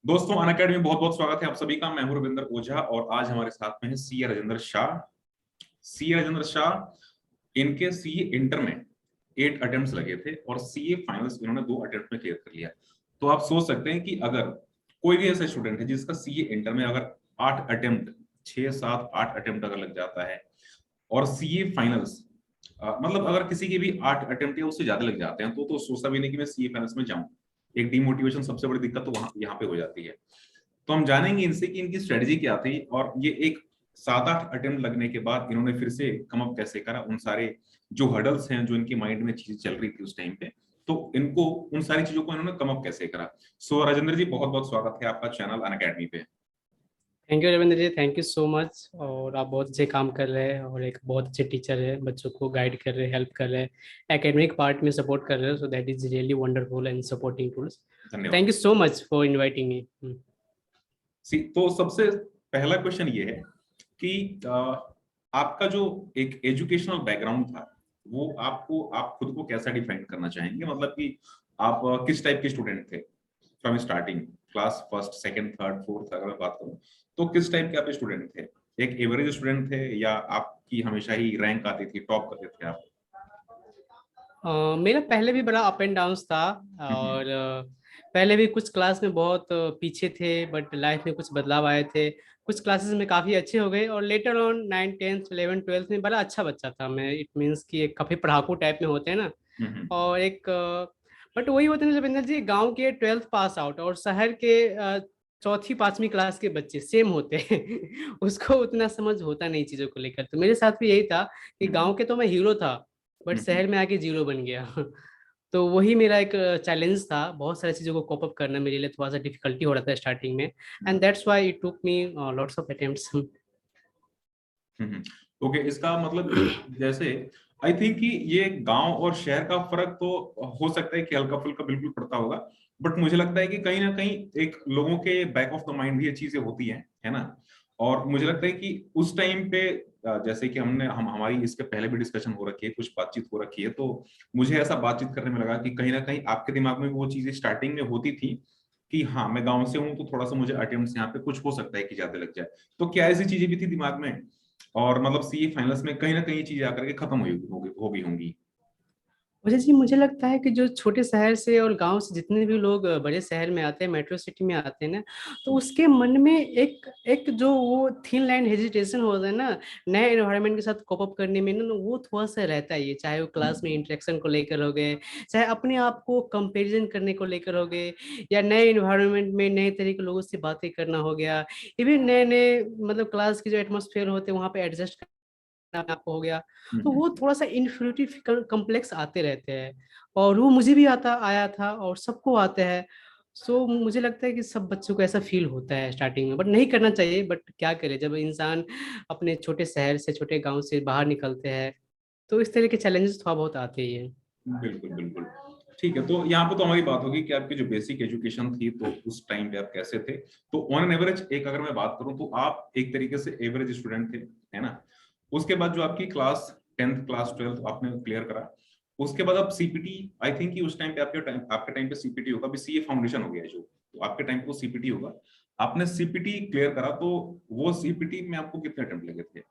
दोस्तों, अनअकैडमी में बहुत बहुत स्वागत है आप सभी का। मैं हूं रविंद्र ओझा और आज हमारे साथ में है सीए राजेंद्र शाह। सीए राजेंद्र शाह, इनके सीए इंटर में 8 अटेम्प्ट्स लगे थे और सीए फाइनल्स इन्होंने 2 अटेम्प्ट में क्लियर कर लिया। तो आप सोच सकते हैं कि अगर कोई भी ऐसा स्टूडेंट है जिसका सीए इंटर में अगर 8 अटेम्प्ट 6 7 8 अटेम्प्ट अगर लग जाता है और सीए फाइनल्स मतलब अगर किसी के भी 8 अटेम्प्ट या उससे ज्यादा लग जाते हैं तो सोचता भी नहीं कि मैं सीए फाइनल्स में जाऊं। एक डिमोटिवेशन सबसे बड़ी दिक्कत तो वहां यहाँ पे हो जाती है। तो हम जानेंगे इनसे कि इनकी स्ट्रेटजी क्या थी और ये एक 7 8 अटेम्प्ट लगने के बाद इन्होंने फिर से कम अप कैसे करा, उन सारे जो हर्डल्स हैं जो इनके माइंड में चीजें चल रही थी उस टाइम पे, तो इनको उन सारी चीजों को इन्होंने कम अप कैसे करा। सो राजेंद्र जी, बहुत बहुत स्वागत है आपका चैनल अनअकैडमी पे। Thank you Ravindra ji, thank you so much. और आप बहुत अच्छे काम कर रहे हैं और एक बहुत अच्छे टीचर है, बच्चों को गाइड कर रहे हैं, हेल्प कर रहे हैं, एकेडमिक पार्ट में सपोर्ट कर रहे हैं। So that is really wonderful and supporting tools. धन्यवाद। Thank you so much for inviting me. तो सबसे पहला क्वेश्चन ये है कि आपका जो एक एजुकेशनल बैकग्राउंड था वो आपको आप खुद को कैसा डिफाइन करना चाहेंगे, मतलब कि आप किस टाइप के स्टूडेंट थे from starting, class first second third fourth अगर मैं बात करूं तो किस टाइप के आप स्टूडेंट थे? एक एवरेज स्टूडेंट थे या आपकी हमेशा ही रैंक आती थी, टॉप करते थे आप? मेरा पहले भी बड़ा अप एंड डाउन था। हम्म। और पहले भी कुछ क्लास में बहुत पीछे थे, बट लाइफ में कुछ बदलाव आए थे। कुछ क्लासेस में काफ़ी अच्छे हो गए और later on 9th 10th 11th 12th में बड़ा अच्छा बच्चा था मैं। इट मीन्स कि एक काफ़ी पढ़ाकू टाइप में होते हैं ना। हम्म। और एक बट वही होते हैं रविंदर जी, गांव के 12th पास आउट और शहर के चौथी पांचवी क्लास के बच्चे सेम होते हैं। उसको उतना समझ होता नहीं चीज़ों को लेकर। तो मेरे साथ भी यही था कि हम्म। गांव के तो मैं हीरो था, बट हम्म। शहर में आके जीरो बन गया। तो वही मेरा एक चैलेंज था। बहुत सारी चीज़ों को कोप अप करना मेरे लिए थोड़ा सा डिफिकल्टी हो रहा था स्टार्टिंग में। And that's why it took me lots of attempts. Okay, इसका मतलब कि जैसे आई थिंक कि ये गांव और शहर का फर्क तो हो सकता है कि हल्का फुल्का बिल्कुल पड़ता होगा, बट मुझे लगता है कि कहीं ना कहीं एक लोगों के बैक ऑफ द माइंड भी ये चीजें होती हैं, है ना। और मुझे लगता है कि उस टाइम पे जैसे कि हम हमारी इसके पहले भी डिस्कशन हो रखी है, कुछ बातचीत हो रखी है, तो मुझे ऐसा बातचीत करने में लगा कि कहीं ना कहीं आपके दिमाग में वो चीजें स्टार्टिंग में होती थी कि हाँ मैं गांव से हूँ तो थोड़ा सा मुझे अटेम्प्ट्स यहाँ पे कुछ हो सकता है कि ज्यादा लग जाए। तो क्या ऐसी चीजें भी थी दिमाग में? और मतलब सीए फाइनल्स में कहीं ना कहीं ये चीजें आकर के खत्म हुई हो गई होंगी। वजह जी, मुझे लगता है कि जो छोटे शहर से और गांव से जितने भी लोग बड़े शहर में आते हैं, मेट्रो सिटी में आते हैं ना, तो उसके मन में एक एक जो वो थिन लाइन हेजिटेशन होता है ना, नए एनवायरनमेंट के साथ कोप अप करने में ना, वो थोड़ा सा रहता है। ये चाहे वो क्लास में इंटरेक्शन को लेकर हो गए, चाहे अपने आप को कंपेरिजन करने को लेकर हो गए, या नए एनवायरनमेंट में नए तरह के लोगों से बातें करना हो गया, इवन नए नए मतलब क्लास के जो एटमोसफेयर होते हैं वहाँ पे एडजस्ट आपको हो गया। तो हम्म। वो थोड़ा सा इन्फिनिटी कम्प्लेक्स आते रहते हैं। और वो मुझे भी आता आया था और सबको आता है। सो मुझे लगता है कि सब बच्चों को ऐसा फील होता है स्टार्टिंग में, बट नहीं करना चाहिए। बट क्या करे, जब इंसान अपने छोटे शहर से छोटे गांव से बाहर निकलते हैं तो इस तरह के चैलेंजेस थोड़ा बहुत आते ही है। बिल्कुल बिल्कुल। ठीक है, तो यहाँ पे तो हमारी बात होगी कि आपकी जो बेसिक एजुकेशन थी तो उस टाइम पे आप कैसे थे। तो ऑन एन एवरेज एक अगर मैं बात करूं तो आप एक तरीके से एवरेज स्टूडेंट थे, है ना। उसके बाद जो आपकी क्लास 10th क्लास 12th आपने क्लियर करा, उसके बाद आप सीपीटी, आई थिंक कि उस टाइम पे आपके टाइम पे सीपीटी होगा, अभी सीए फाउंडेशन हो गया है जो, तो आपके टाइम पे वो सीपीटी होगा। आपने सीपीटी क्लियर करा तो वो सीपीटी में आपको कितने अटेम्प्ट लगे थे?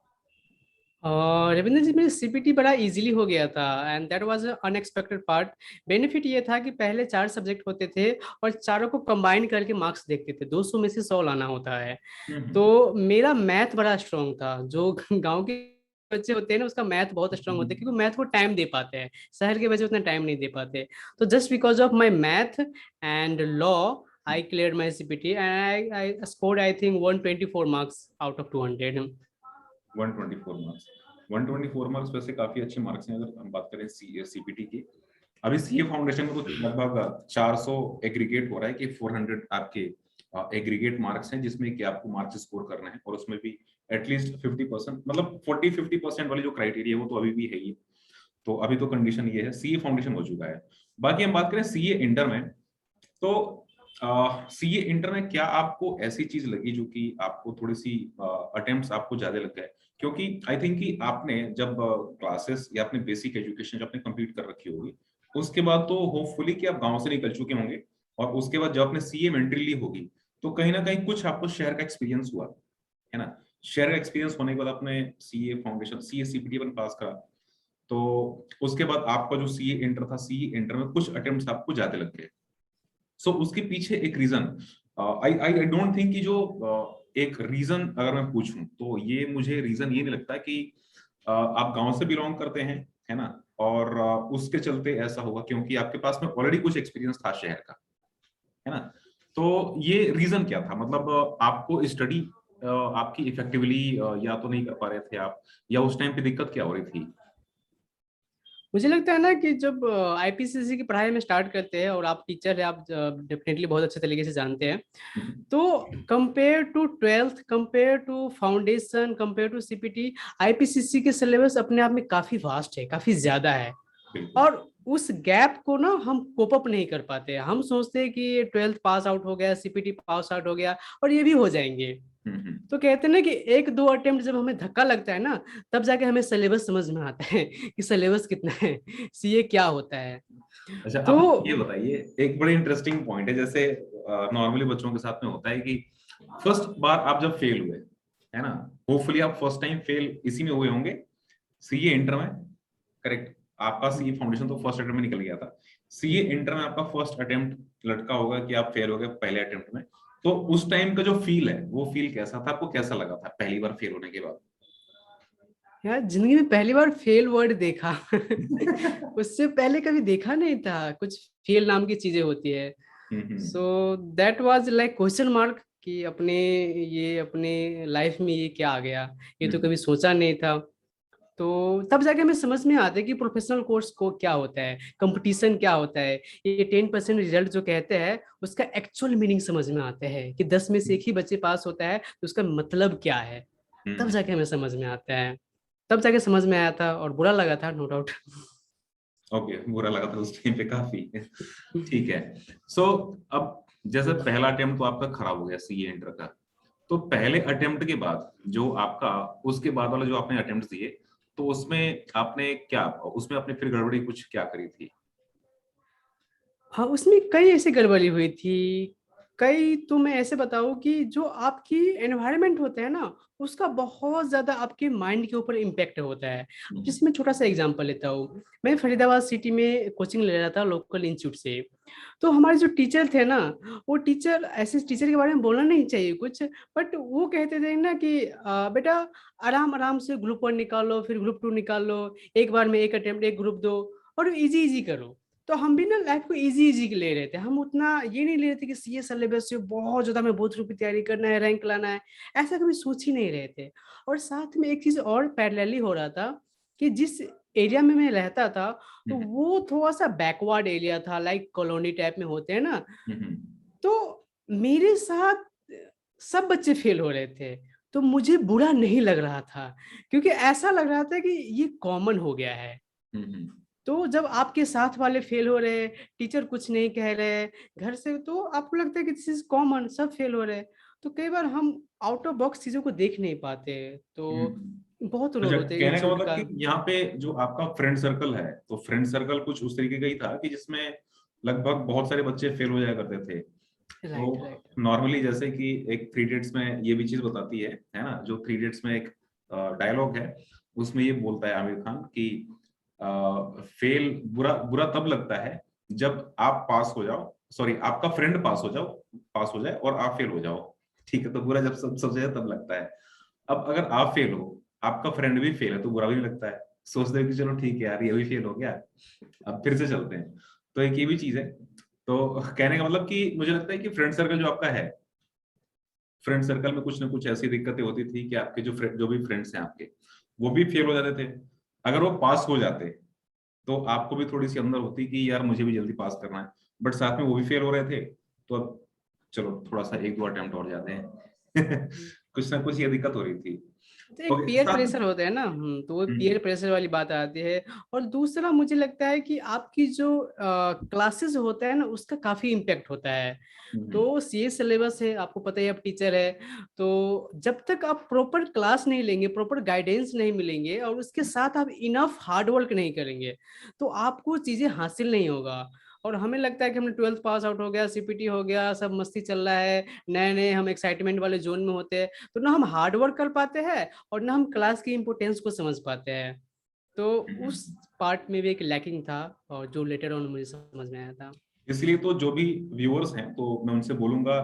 और रविंद्र जी, मेरे सीपीटी बड़ा इजीली हो गया था and that was unexpected part. Benefit ये था कि पहले 4 सब्जेक्ट होते थे और चारों को कंबाइन करके मार्क्स देखते थे, 200 में से 100 लाना होता है। हम्म। तो मेरा मैथ बड़ा स्ट्रांग था। जो गांव के बच्चे होते हैं ना, उसका मैथ बहुत स्ट्रांग होता है क्योंकि मैथ को टाइम दे पाते हैं। शहर के बच्चे उतना टाइम नहीं दे पाते। तो just because of my math and law, I clear my CPT and I scored I think 124 marks out of 200। 124 marks, 124 marks वैसे काफी अच्छे मार्क्स हैं अगर हम बात करें सीपीटी की। अभी सीए फाउंडेशन में तो लगभग 400 एग्रीगेट हो रहा है कि 400 आपके एग्रीगेट मार्क्स हैं जिसमें कि आपको मार्क्स स्कोर करना है, और उसमें भी एटलीस्ट 50%, मतलब 40-50% वाली जो क्राइटेरिया है वो तो अभी भी है ही। तो अभी तो कंडीशन ये है, सीए फाउंडेशन हो चुका है। बाकी हम बात करें सीए इंटर में, तो सीए इंटर में क्या आपको ऐसी चीज लगी जो कि आपको थोड़ी सी अटेम्प्ट्स आपको ज्यादा लग गए? क्योंकि आई थिंक कि आपने जब क्लासेस या अपने बेसिक एजुकेशन जब आपने कंप्लीट कर रखी होगी, उसके बाद तो होपफुली कि आप गांव से निकल चुके होंगे, और उसके बाद जब आपने सीए में एंट्री ली होगी तो कहीं ना कहीं कुछ आपको शहर का एक्सपीरियंस हुआ, है ना। शहर का एक्सपीरियंस होने के बाद आपने सीए फाउंडेशन, सीए सीपीटी अपन पास करा, तो उसके बाद आपका जो सीए इंटर था, सीए इंटर में कुछ अटेम्प्ट्स आपको ज्यादा लग गए। सो उसके पीछे एक reason, I I don't think कि जो एक रीजन अगर मैं पूछूं तो ये मुझे रीजन ये नहीं लगता कि आप गांव से बिलोंग करते हैं, है ना, और उसके चलते ऐसा होगा क्योंकि आपके पास में ऑलरेडी कुछ एक्सपीरियंस था शहर का, है ना। तो ये रीजन क्या था, मतलब आपको स्टडी आपकी इफेक्टिवली या तो नहीं कर पा रहे थे आप, या उस टाइम पे दिक्कत क्या हो रही थी? मुझे लगता है ना कि जब आईपीसीसी की पढ़ाई में स्टार्ट करते हैं और आप टीचर है, आप डेफिनेटली बहुत अच्छे तरीके से जानते हैं। तो compare to twelfth, compare to foundation, compare to CPT, IPCC के सिलेबस अपने आप में काफी वास्ट है, काफी ज्यादा है। बिल्कुल। और उस गैप को ना हम कोप अप नहीं कर पाते। हम सोचते हैं कि ट्वेल्थ पास आउट हो गया, सीपीटी पास आउट हो गया और ये भी हो जाएंगे। हम्म। तो कहते हैं ना कि एक दो अटेम्प्ट जब हमें धक्का लगता है ना, तब जाके हमें सिलेबस समझ में आता है कि सिलेबस कितना है, सीए क्या होता है। अच्छा, तो अब ये बताइए, एक बड़ी इंटरेस्टिंग पॉइंट है, जैसे नॉर्मली बच्चों के साथ में होता है कि फर्स्ट बार आप जब फेल हुए, है ना, होपफुली आप फर्स्ट टाइम फेल इसी में हुए होंगे, सीए इंटर में, करेक्ट। आपका सीए फाउंडेशन तो फर्स्ट अटेम्प्ट में निकल गया था, सीए इंटर में आपका फर्स्ट अटेम्प्ट लटका होगा कि आप फेल हो गए पहले अटेम्प्ट में। तो उस टाइम का जो फील है, वो फील कैसा था, आपको कैसा लगा था पहली बार फेल होने के बाद? यार जिंदगी में पहली बार फेल वर्ड देखा उससे पहले कभी देखा नहीं था, कुछ फेल नाम की चीजें होती है। Hmm. So that was like question mark कि अपने लाइफ में ये क्या आ गया, ये तो हम्म। कभी सोचा नहीं था। तो तब जाके हमें समझ में आता है कि प्रोफेशनल कोर्स को क्या होता है, कंपटीशन क्या होता है। ये 10% रिजल्ट जो कहते हैं उसका एक्चुअल मीनिंग समझ में आता है कि 10 में से एक ही बच्चे पास होता है, तो उसका मतलब क्या है। तब हम्म। जाके हमें समझ में आता है, तब जाके समझ में आया था और बुरा लगा था, नो डाउट। ओके, बुरा लगा था उस टाइम पे काफी। ठीक है। सो अब जैसे पहला अटेम्प्ट तो आपका खराब हो गया सीए इंटर का, तो पहले अटेम्प्ट के बाद जो आपका, उसके बाद वाला जो आपने अटेम्प्ट दिए, तो उसमें आपने क्या, उसमें आपने फिर गड़बड़ी कुछ क्या करी थी? हाँ, उसमें कई ऐसी गड़बड़ी हुई थी। कई तो मैं ऐसे बताऊं कि जो आपकी एनवायरनमेंट होता है ना, उसका बहुत ज्यादा आपके माइंड के ऊपर इम्पेक्ट होता है। जिसमें छोटा सा एग्जांपल लेता हूँ, मैं फरीदाबाद सिटी में कोचिंग ले रहा था लोकल इंस्टीट्यूट से। तो हमारे जो टीचर थे ना, वो टीचर, ऐसे टीचर के बारे में बोलना नहीं चाहिए कुछ, बट वो कहते थे ना कि बेटा आराम आराम से ग्रुप 1 निकालो, फिर ग्रुप 2 निकालो, एक बार में एक अटेम्प्ट एक ग्रुप दो, और इजी इजी करो। तो हम भी ना लाइफ को इजी इजी ले रहे थे, हम उतना ये नहीं ले रहे थे कि सीए सिलेबस से बहुत ज्यादा हमें बहुत रुपये तैयारी करना है, रैंक लाना है, ऐसा कभी सोच ही नहीं रहे थे। और साथ में एक चीज और पैरेलली हो रहा था कि जिस एरिया में मैं रहता था, तो हम्म। वो थोड़ा सा बैकवर्ड एरिया था, लाइक कॉलोनी टाइप में होते हैं ना। हम्म। तो मेरे साथ सब बच्चे फेल हो रहे थे, तो मुझे बुरा नहीं लग रहा था, क्योंकि ऐसा लग रहा था कि ये कॉमन हो गया है। हम्म। तो जब आपके साथ वाले फेल हो रहे, टीचर कुछ नहीं कह रहे घर से, तो आपको लगता है कि दिस इज कॉमन, सब फेल हो रहे। तो कई बार हम आउट ऑफ बॉक्स चीजों को देख नहीं पाते, तो हम्म। बहुत रोल अच्छा, होते हैं कहने का इंस्टीट्यूट मतलब का। कि यहाँ पे जो आपका फ्रेंड सर्कल है, तो फ्रेंड सर्कल कुछ उस तरीके का ही था कि जिसमें लगभग बहुत सारे बच्चे फेल हो जाया करते थे। तो राइट राइट। नॉर्मली जैसे कि एक थ्री इडियट्स में ये भी चीज बताती है ना, जो थ्री इडियट्स में एक डायलॉग है, उसमें ये बोलता है आमिर खान कि फेल बुरा बुरा तब लगता है जब आप पास हो जाओ, सॉरी आपका फ्रेंड पास हो जाए और आप फेल हो जाओ। ठीक है, तो बुरा जब सब जाए तब लगता है। अब अगर आप फेल हो, आपका फ्रेंड भी फेल है, तो बुरा भी नहीं लगता है, सोचते हैं कि चलो ठीक है यार, ये भी फेल हो गया, अब फिर से चलते हैं। तो एक ये भी चीज है। तो कहने का मतलब कि मुझे लगता है कि फ्रेंड सर्कल जो आपका है, फ्रेंड सर्कल में कुछ ना कुछ ऐसी दिक्कतें होती थी कि आपके जो भी फ्रेंड्स हैं आपके, वो भी फेल हो जाते थे। अगर वो पास हो जाते, तो आपको भी थोड़ी सी अंदर होती कि यार मुझे भी जल्दी पास करना है, बट साथ में वो भी फेल हो रहे थे, तो अब चलो थोड़ा सा एक दो अटेम्प्ट और जाते हैं। कुछ ना कुछ ये दिक्कत हो रही थी। तो एक ओके, पीयर साथ प्रेशर होता है ना, तो वो हम्म। पीयर प्रेशर वाली बात आती है। और दूसरा मुझे लगता है कि आपकी जो क्लासेस होता है ना, उसका काफी इम्पेक्ट होता है। हम्म। तो सीए सिलेबस है, आपको पता ही, आप टीचर है। तो जब तक आप प्रॉपर क्लास नहीं लेंगे, प्रॉपर गाइडेंस नहीं मिलेंगे, और उसके साथ आप इनफ हार्ड वर्क नहीं करेंगे, तो आपको चीजें हासिल नहीं होगा। और हमें लगता है कि हमने 12th पास आउट हो गया, सीपीटी हो गया, सब मस्ती चल रहा है, नए-नए हम एक्साइटमेंट वाले ज़ोन में होते हैं, तो ना हम हार्ड वर्क कर पाते हैं और ना हम क्लास की इम्पोर्टेंस को समझ पाते हैं। तो उस पार्ट में भी एक लैकिंग था और जो लेटर ऑन मुझे समझ में आया था। इसलिए तो जो भी व्यूअर्स हैं तो मैं उनसे बोलूंगा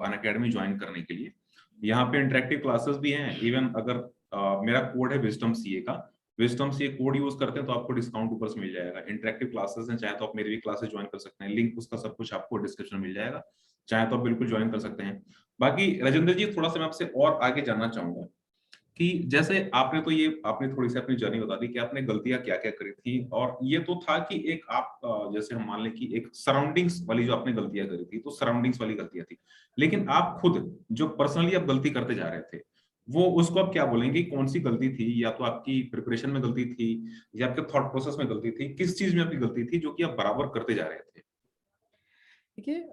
अनअकैडमी ज्वाइन करने के लिए। यहाँ पे इंटरेक्टिव क्लासेस भी हैं। इवन अगर मेरा कोड है विजडम सीए का, विजडम सीए कोड यूज करते हैं तो आपको डिस्काउंट ऊपर से मिल जाएगा। इंटरेक्टिव क्लासेस हैं, चाहे तो आप मेरी भी क्लासेस ज्वाइन कर सकते हैं, लिंक उसका सब कुछ आपको डिस्क्रिप्शन में मिल जाएगा, चाहे तो आप बिल्कुल ज्वाइन कर सकते हैं। बाकी राजेंद्र जी, थोड़ा सा मैं आपसे और आगे जानना चाहूंगा कि जैसे आपने थोड़ी सी अपनी जर्नी बता दी कि आपने गलतियां क्या क्या करी थी, और ये तो था कि एक आप जैसे हम मान लें कि एक सराउंडिंग्स वाली जो आपने गलतियां करी थी, तो सराउंडिंग्स वाली गलतियां थी, लेकिन आप खुद जो पर्सनली आप गलती करते जा रहे थे, वो उसको आप क्या बोलेंगे, कौन सी गलती थी? या तो आपकी प्रिपरेशन में गलती थी, या आपके थॉट प्रोसेस में गलती थी, किस चीज में आपकी गलती थी जो कि आप बराबर करते जा रहे थे? देखिए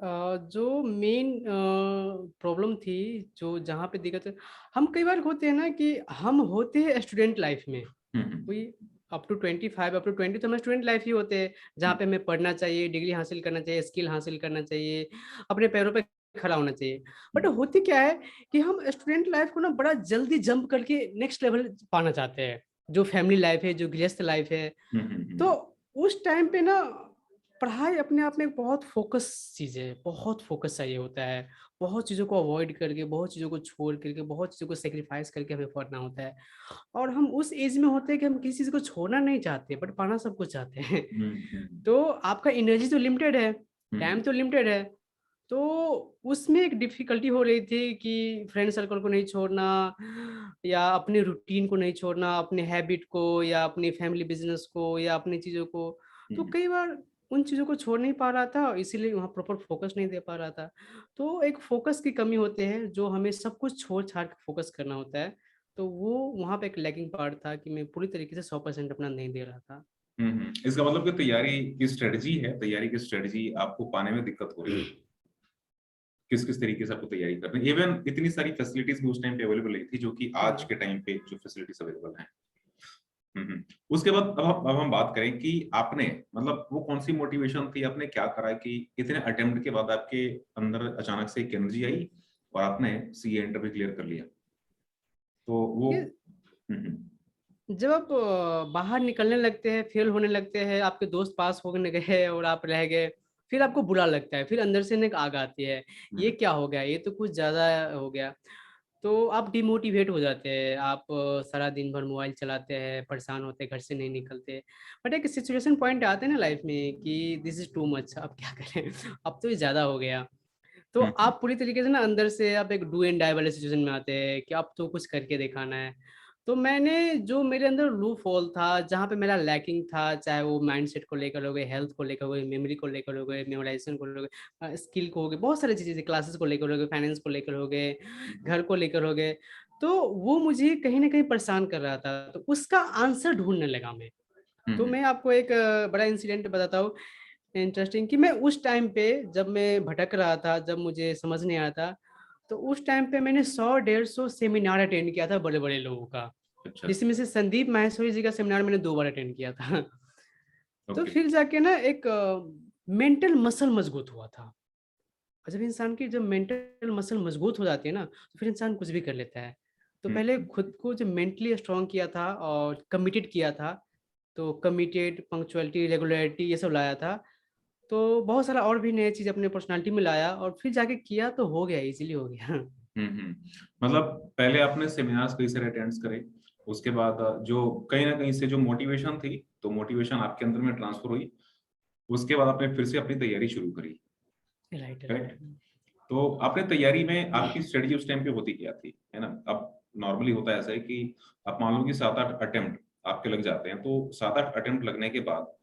जो मेन प्रॉब्लम थी, जो जहाँ पे दिक्कत है, हम कई बार होते हैं ना कि हम होते हैं स्टूडेंट लाइफ में, हम्म। कोई अप टू 25 अप टू 20 तो हमें स्टूडेंट लाइफ ही होते हैं, जहाँ पे हमें पढ़ना चाहिए, डिग्री हासिल करना चाहिए, स्किल हासिल करना चाहिए, अपने पैरों पे खड़ा होना चाहिए। बट होती क्या है कि हम स्टूडेंट लाइफ को ना बड़ा जल्दी जंप करके नेक्स्ट लेवल पाना चाहते हैं, जो फैमिली लाइफ है, जो गृहस्थ लाइफ है। तो उस टाइम पे ना पढ़ाई अपने आप में एक बहुत फोकस चीज़ है, बहुत फोकस चाहिए होता है, बहुत चीज़ों को अवॉइड करके, बहुत चीज़ों को छोड़ करके, बहुत चीज़ों को सेक्रीफाइस करके हमें पढ़ना होता है। और हम उस एज में होते हैं कि हम किसी चीज़ को छोड़ना नहीं चाहते, बट पाना सब कुछ चाहते हैं। तो आपका एनर्जी तो लिमिटेड है, टाइम तो लिमिटेड है, तो उसमें एक डिफ़िकल्टी हो रही थी कि फ्रेंड सर्कल को नहीं छोड़ना, या अपने रूटीन को नहीं छोड़ना, अपने हैबिट को, या अपनी फैमिली बिज़नेस को, या अपनी चीज़ों को। तो कई बार उन चीज़ों को छोड़ नहीं पा रहा था, इसीलिए वहाँ प्रॉपर फ़ोकस नहीं दे पा रहा था। तो एक फ़ोकस की कमी होती है, जो हमें सब कुछ छोड़-छाड़ के फ़ोकस करना होता है। तो वो वहाँ पे एक लैगिंग पार्ट था कि मैं पूरी तरीके से 100% अपना नहीं दे रहा था। इसका मतलब कि तैयारी की स्ट्रेटजी है, तैयारी की स्ट्रेटजी आपको पाने में दिक्कत हो रही है। किस किस तरीके से आपको तैयारी करनी है, इवन इतनी सारी फैसिलिटीज भी उस टाइम पे अवेलेबल नहीं थी जो कि आज हुँ। के टाइम पे जो फैसिलिटीज अवेलेबल हैं। उसके बाद अब हम बात करें कि आपने मतलब वो कौन सी मोटिवेशन थी, आपने क्या करा कि इतने अटेम्प्ट के बाद आपके अंदर अचानक से एक एनर्जी आई और आपने सीए इंटरव्यू क्लियर कर लिया, तो वो ये जब आप बाहर निकलने लगते हैं, फेल होने लगते हैं, आपके दोस्त पास होने गए और आप रह गए, फिर आपको बुरा लगता है, फिर अंदर से ना एक आग आती है, ये क्या हो गया? ये तो कुछ ज़्यादा हो गया। तो आप डिमोटिवेट हो जाते हैं, आप सारा दिन भर मोबाइल चलाते हैं, परेशान होते हैं, घर से नहीं निकलते। बट एक सिचुएशन पॉइंट आते हैं ना लाइफ में कि दिस इज़ टू मच, अब क्या करें? अब तो ये ज़्यादा हो गया। तो आप पूरी तरीके से ना अंदर से आप एक डू एंड डाई वाले सिचुएशन में आते हैं कि अब तो कुछ करके दिखाना है। तो मैंने जो मेरे अंदर लूप होल था, जहाँ पे मेरा लैकिंग था, चाहे वो माइंडसेट को लेकर हो गए, हेल्थ को लेकर हो गए, मेमोरी को लेकर हो गए, मेमोराइज़ेशन को लेकर स्किल को हो गए, बहुत सारी चीज़ें, क्लासेस को लेकर हो गए, फाइनेंस को लेकर हो गए, घर को लेकर हो गए। तो वो मुझे कहीं न कहीं परेशान कर रहा था, तो उसका आंसर ढूँढने लगा मैं। तो मैं आपको एक बड़ा इंसिडेंट बताता हूँ, इंटरेस्टिंग, कि मैं उस टाइम पे जब मैं भटक रहा था, जब मुझे समझ नहीं आया था, तो उस टाइम पे मैंने 100 डेढ़ 100 सेमिनार अटेंड किया था बड़े-बड़े लोगों का। अच्छा। जिसमें से संदीप माहेश्वरी जी का सेमिनार मैंने 2 बार अटेंड किया था। तो ओके। फिर जाके ना एक मेंटल मसल मजबूत हुआ था। और जब इंसान की जब मेंटल मसल मजबूत हो जाती है ना, तो फिर इंसान कुछ भी कर लेता है। तो पहले खुद को जब मेंटली स्ट्रॉन्ग किया था और कमिटेड किया था, तो कमिटेड, पंक्चुअलिटी, रेगुलरिटी ये सब लाया था। तो बहुत सारा और भी नई चीज़ अपने पर्सनैलिटी में लाया और फिर जाके किया तो हो गया, ईज़िली हो गया। मतलब पहले आपने सेमिनार्स कई सारे अटेंड्स करे, उसके बाद जो कहीं ना कहीं से जो मोटिवेशन थी, तो मोटिवेशन आपके अंदर में ट्रांसफर हुई, उसके बाद आपने फिर से अपनी तैयारी शुरू करी। Right, right. करेक्ट। तो आपने तैयारी में आपकी स्ट्रेटजी उस टाइम पे होती क्या थी, है ना? अब नॉर्मली होता है ऐसा है कि आप मान लो कि 7-8 अटेम्प्ट आपके लग जाते हैं, तो 7-8 अटेम्प्ट लगने के बाद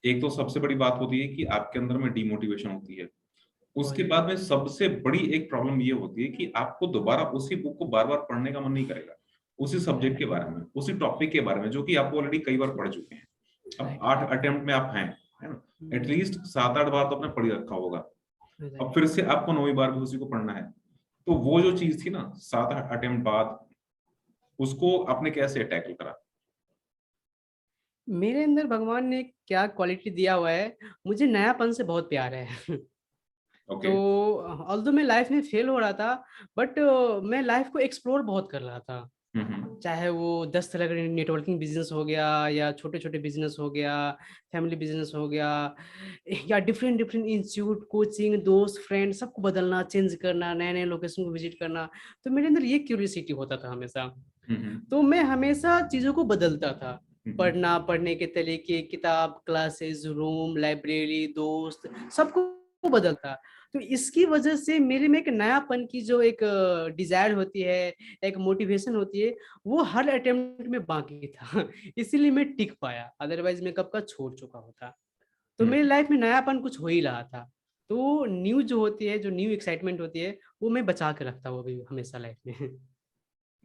एक तो सबसे बड़ी बात होती है कि आपके अंदर में डिमोटिवेशन होती है। बहुत उसके ज़्यादा। बाद में सबसे बड़ी एक प्रॉब्लम ये होती है कि आपको दोबारा उसी बुक को बार-बार पढ़ने का मन नहीं करेगा। उसी सब्जेक्ट के बारे में, उसी टॉपिक के बारे में जो कि आप ऑलरेडी कई बार पढ़ चुके हैं। अब राइट, 8 राइट। अटेम्प्ट में आप हैं, है ना? हुँ, एटलीस्ट 7-8 बार तो आपने पढ़ ही रखा होगा। अब राइट। फिर से आपको 9वीं बार भी उसी को पढ़ना है। तो वो जो चीज़ थी ना 7-8 अटेम्प्ट बाद, उसको आपने कैसे टैकल करा? मेरे अंदर भगवान ने क्या क्वालिटी दिया हुआ है, मुझे नयापन से बहुत प्यार है। तो ओके। ऑल्दो मैं लाइफ में फेल हो रहा था, बट मैं लाइफ को एक्सप्लोर बहुत कर रहा था। हम्म। चाहे वो 10 तरह का नेटवर्किंग बिजनेस हो गया, या छोटे छोटे बिजनेस हो गया, फैमिली बिजनेस हो गया, या डिफरेंट डिफरेंट इंस्टीट्यूट, कोचिंग, दोस्त, फ्रेंड, सबको बदलना, चेंज करना, नए नए लोकेशन को विजिट करना। तो मेरे अंदर ये क्यूरियोसिटी होता था हमेशा। हम्म। तो मैं हमेशा चीजों को बदलता था। हम्म। पढ़ना, पढ़ने के तरीके, किताब, क्लासेस, रूम, लाइब्रेरी, दोस्त, सबको बदलता। तो इसकी वजह से मेरे में एक नयापन की जो एक डिजायर होती है, एक मोटिवेशन होती है, वो हर अटेम्प्ट में बाकी था। इसीलिए मैं टिक पाया, अदरवाइज मैं कब का छोड़ चुका होता। तो हम्म। मेरी लाइफ में नयापन कुछ हो ही रहा था। तो न्यू जो होती है, जो न्यू एक्साइटमेंट होती है, वो मैं बचा के रखता हूँ अभी हमेशा लाइफ में।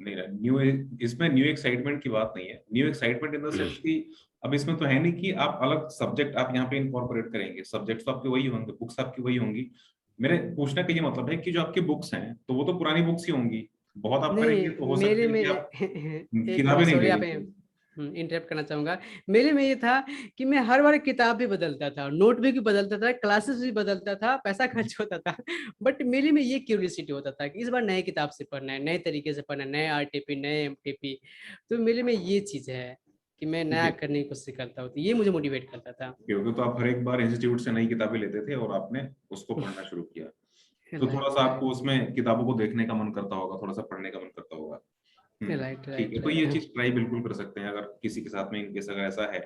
नहीं रहा न्यू, इसमें न्यू एक्साइटमेंट की बात नहीं है। New excitement in the sense कि अब इसमें तो है नहीं कि आप अलग सब्जेक्ट आप यहाँ पे इनकॉर्पोरेट करेंगे, सब्जेक्ट तो आपके वही होंगे, बुक्स आपकी वही होंगी। मेरे पूछने का ये मतलब है कि जो आपकी बुक्स हैं तो वो तो पुरानी बुक्स ही होंगी। बहुत आप करेंगे तो नहीं, हो सकता मेरे है में कि आप एक किताबें नहीं सॉरी, आप लेंगे। इंटरप्ट करना चाहूंगा। मेरे में ये था कि मैं हर बार किताब भी बदलता था, नोटबुक भी बदलता था, क्लासेस भी बदलता था, पैसा खर्च होता था। बट मेरे में ये क्यूरियोसिटी होता था कि इस बार नए किताब से पढ़ना है, नए तरीके से पढ़ना है, नए आरटीपी, नए एमटीपी। तो मेरे में ये चीज है कि मैं नया करने की कोशिश करता हूँ, तो ये मुझे मोटिवेट करता था। क्योंकि तो आप हर एक बार इंस्टीट्यूट से नई किताबें लेते थे और आपने उसको पढ़ना शुरू किया, तो थोड़ा राइट, सा राइट, आपको उसमें किताबों को देखने का मन करता होगा, थोड़ा सा पढ़ने का मन करता होगा। राइट, ठीक है, राइट, तो ये राइट। चीज ट्राई बिल्कुल कर सकते हैं अगर किसी के साथ में इनकेस अगर ऐसा है।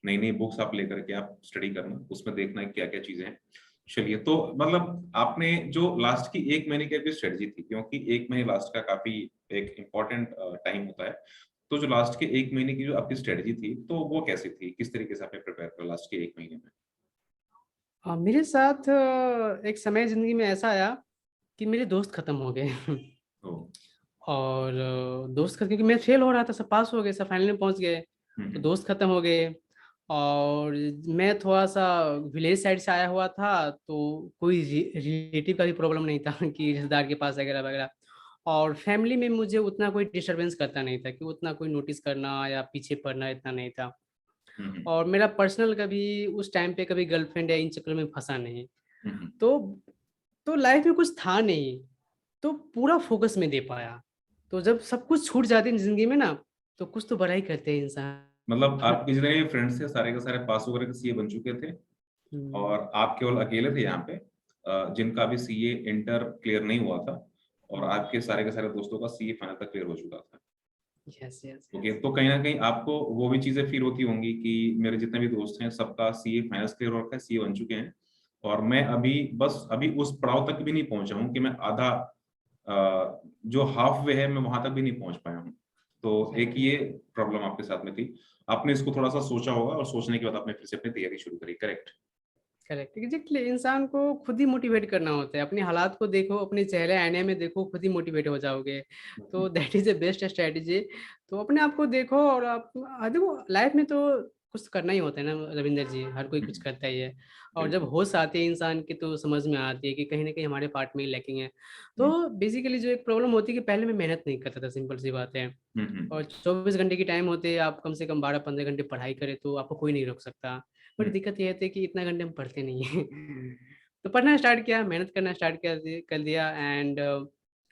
नई नई बुक्स आप लेकर के आप स्टडी करना, उसमें देखना है क्या क्या चीजें हैं। चलिए, तो मतलब आपने जो लास्ट की एक महीने की आपकी स्ट्रेटजी थी, क्योंकि एक महीने लास्ट का काफी एक इम्पोर्टेंट टाइम होता है, तो जो लास्ट के एक महीने की जो आपकी स्ट्रेटजी थी तो वो कैसी थी, किस तरीके से आपने प्रिपेयर किया लास्ट के एक महीने में? मेरे साथ एक समय जिंदगी में ऐसा आया कि मेरे दोस्त खत्म हो गए। तो और दोस्त खत्म, क्योंकि मैं फेल हो रहा था, सब पास हो गए, सब फाइनल में पहुंच गए। तो हम्म। दोस्त खत्म हो गए। और मैं थोड़ा सा विलेज साइड से आया हुआ था, तो कोई रिलेटिव का भी प्रॉब्लम नहीं था कि रिश्तेदार के पास वगैरह वगैरह। और फैमिली में मुझे उतना कोई डिस्टरबेंस करता नहीं था, कि उतना कोई नोटिस करना या पीछे पड़ना इतना नहीं था। हम्म। और मेरा पर्सनल कभी उस टाइम पे कभी गर्लफ्रेंड या इन चक्कर में फंसा नहीं। हम्म। तो लाइफ में कुछ था नहीं, तो पूरा फोकस में दे पाया। तो जब सब कुछ छूट जाती है जिंदगी में ना, तो कुछ तो बड़ा ही करते हैं मतलब इंसान। आपके जितने भी फ्रेंड्स थे सारे के सारे पास वगैरह के सीए बन चुके थे, हम्म, और आप केवल अकेले थे यहाँ पे जिनका भी सीए इंटर क्लियर नहीं हुआ था, और आपके सारे के सारे दोस्तों का सीए फाइनल तक क्लियर हो चुका था। Yes, yes, okay, yes. तो कहीं ना कहीं आपको वो भी चीजें फील होती होंगी कि मेरे जितने भी दोस्त हैं सबका सीए फाइनल क्लियर हो रखा है, सीए बन चुके हैं, और मैं अभी बस अभी उस पड़ाव तक भी नहीं पहुंचा हूँ कि मैं आधा जो हाफ वे है मैं वहां तक भी नहीं पहुंच पाया हूँ। तो एक ये प्रॉब्लम आपके साथ में थी। आपने इसको थोड़ा सा सोचा होगा और सोचने के बाद आपने फिर से अपनी तैयारी शुरू करी, करेक्ट? Correct, exactly. इंसान को खुद ही मोटिवेट करना होता है, अपने हालात को देखो, अपने चेहरे आईने में देखो, खुद ही मोटिवेट हो जाओगे। तो that is the best strategy. तो अपने आप को देखो, और आप देखो, लाइफ में तो कुछ करना ही होता है ना रविंदर जी, हर कोई कुछ करता ही है। और जब बिल्कुल। होश आती है इंसान की, तो समझ में आती है कि कहीं ना कहीं हमारे पार्ट में ही लैकिंग है। हम्म। तो बेसिकली जो एक प्रॉब्लम होती है कि पहले मैं मेहनत नहीं करता था, सिंपल सी बात है। हम्म। और 24 घंटे की टाइम होते हैं, आप कम से कम 12-15 घंटे पढ़ाई करें तो आपको कोई नहीं रोक सकता। बट हम्म। दिक्कत ये थी कि इतना घंटे हम पढ़ते नहीं हैं। तो पढ़ना स्टार्ट किया, मेहनत करना स्टार्ट कर दिया, एंड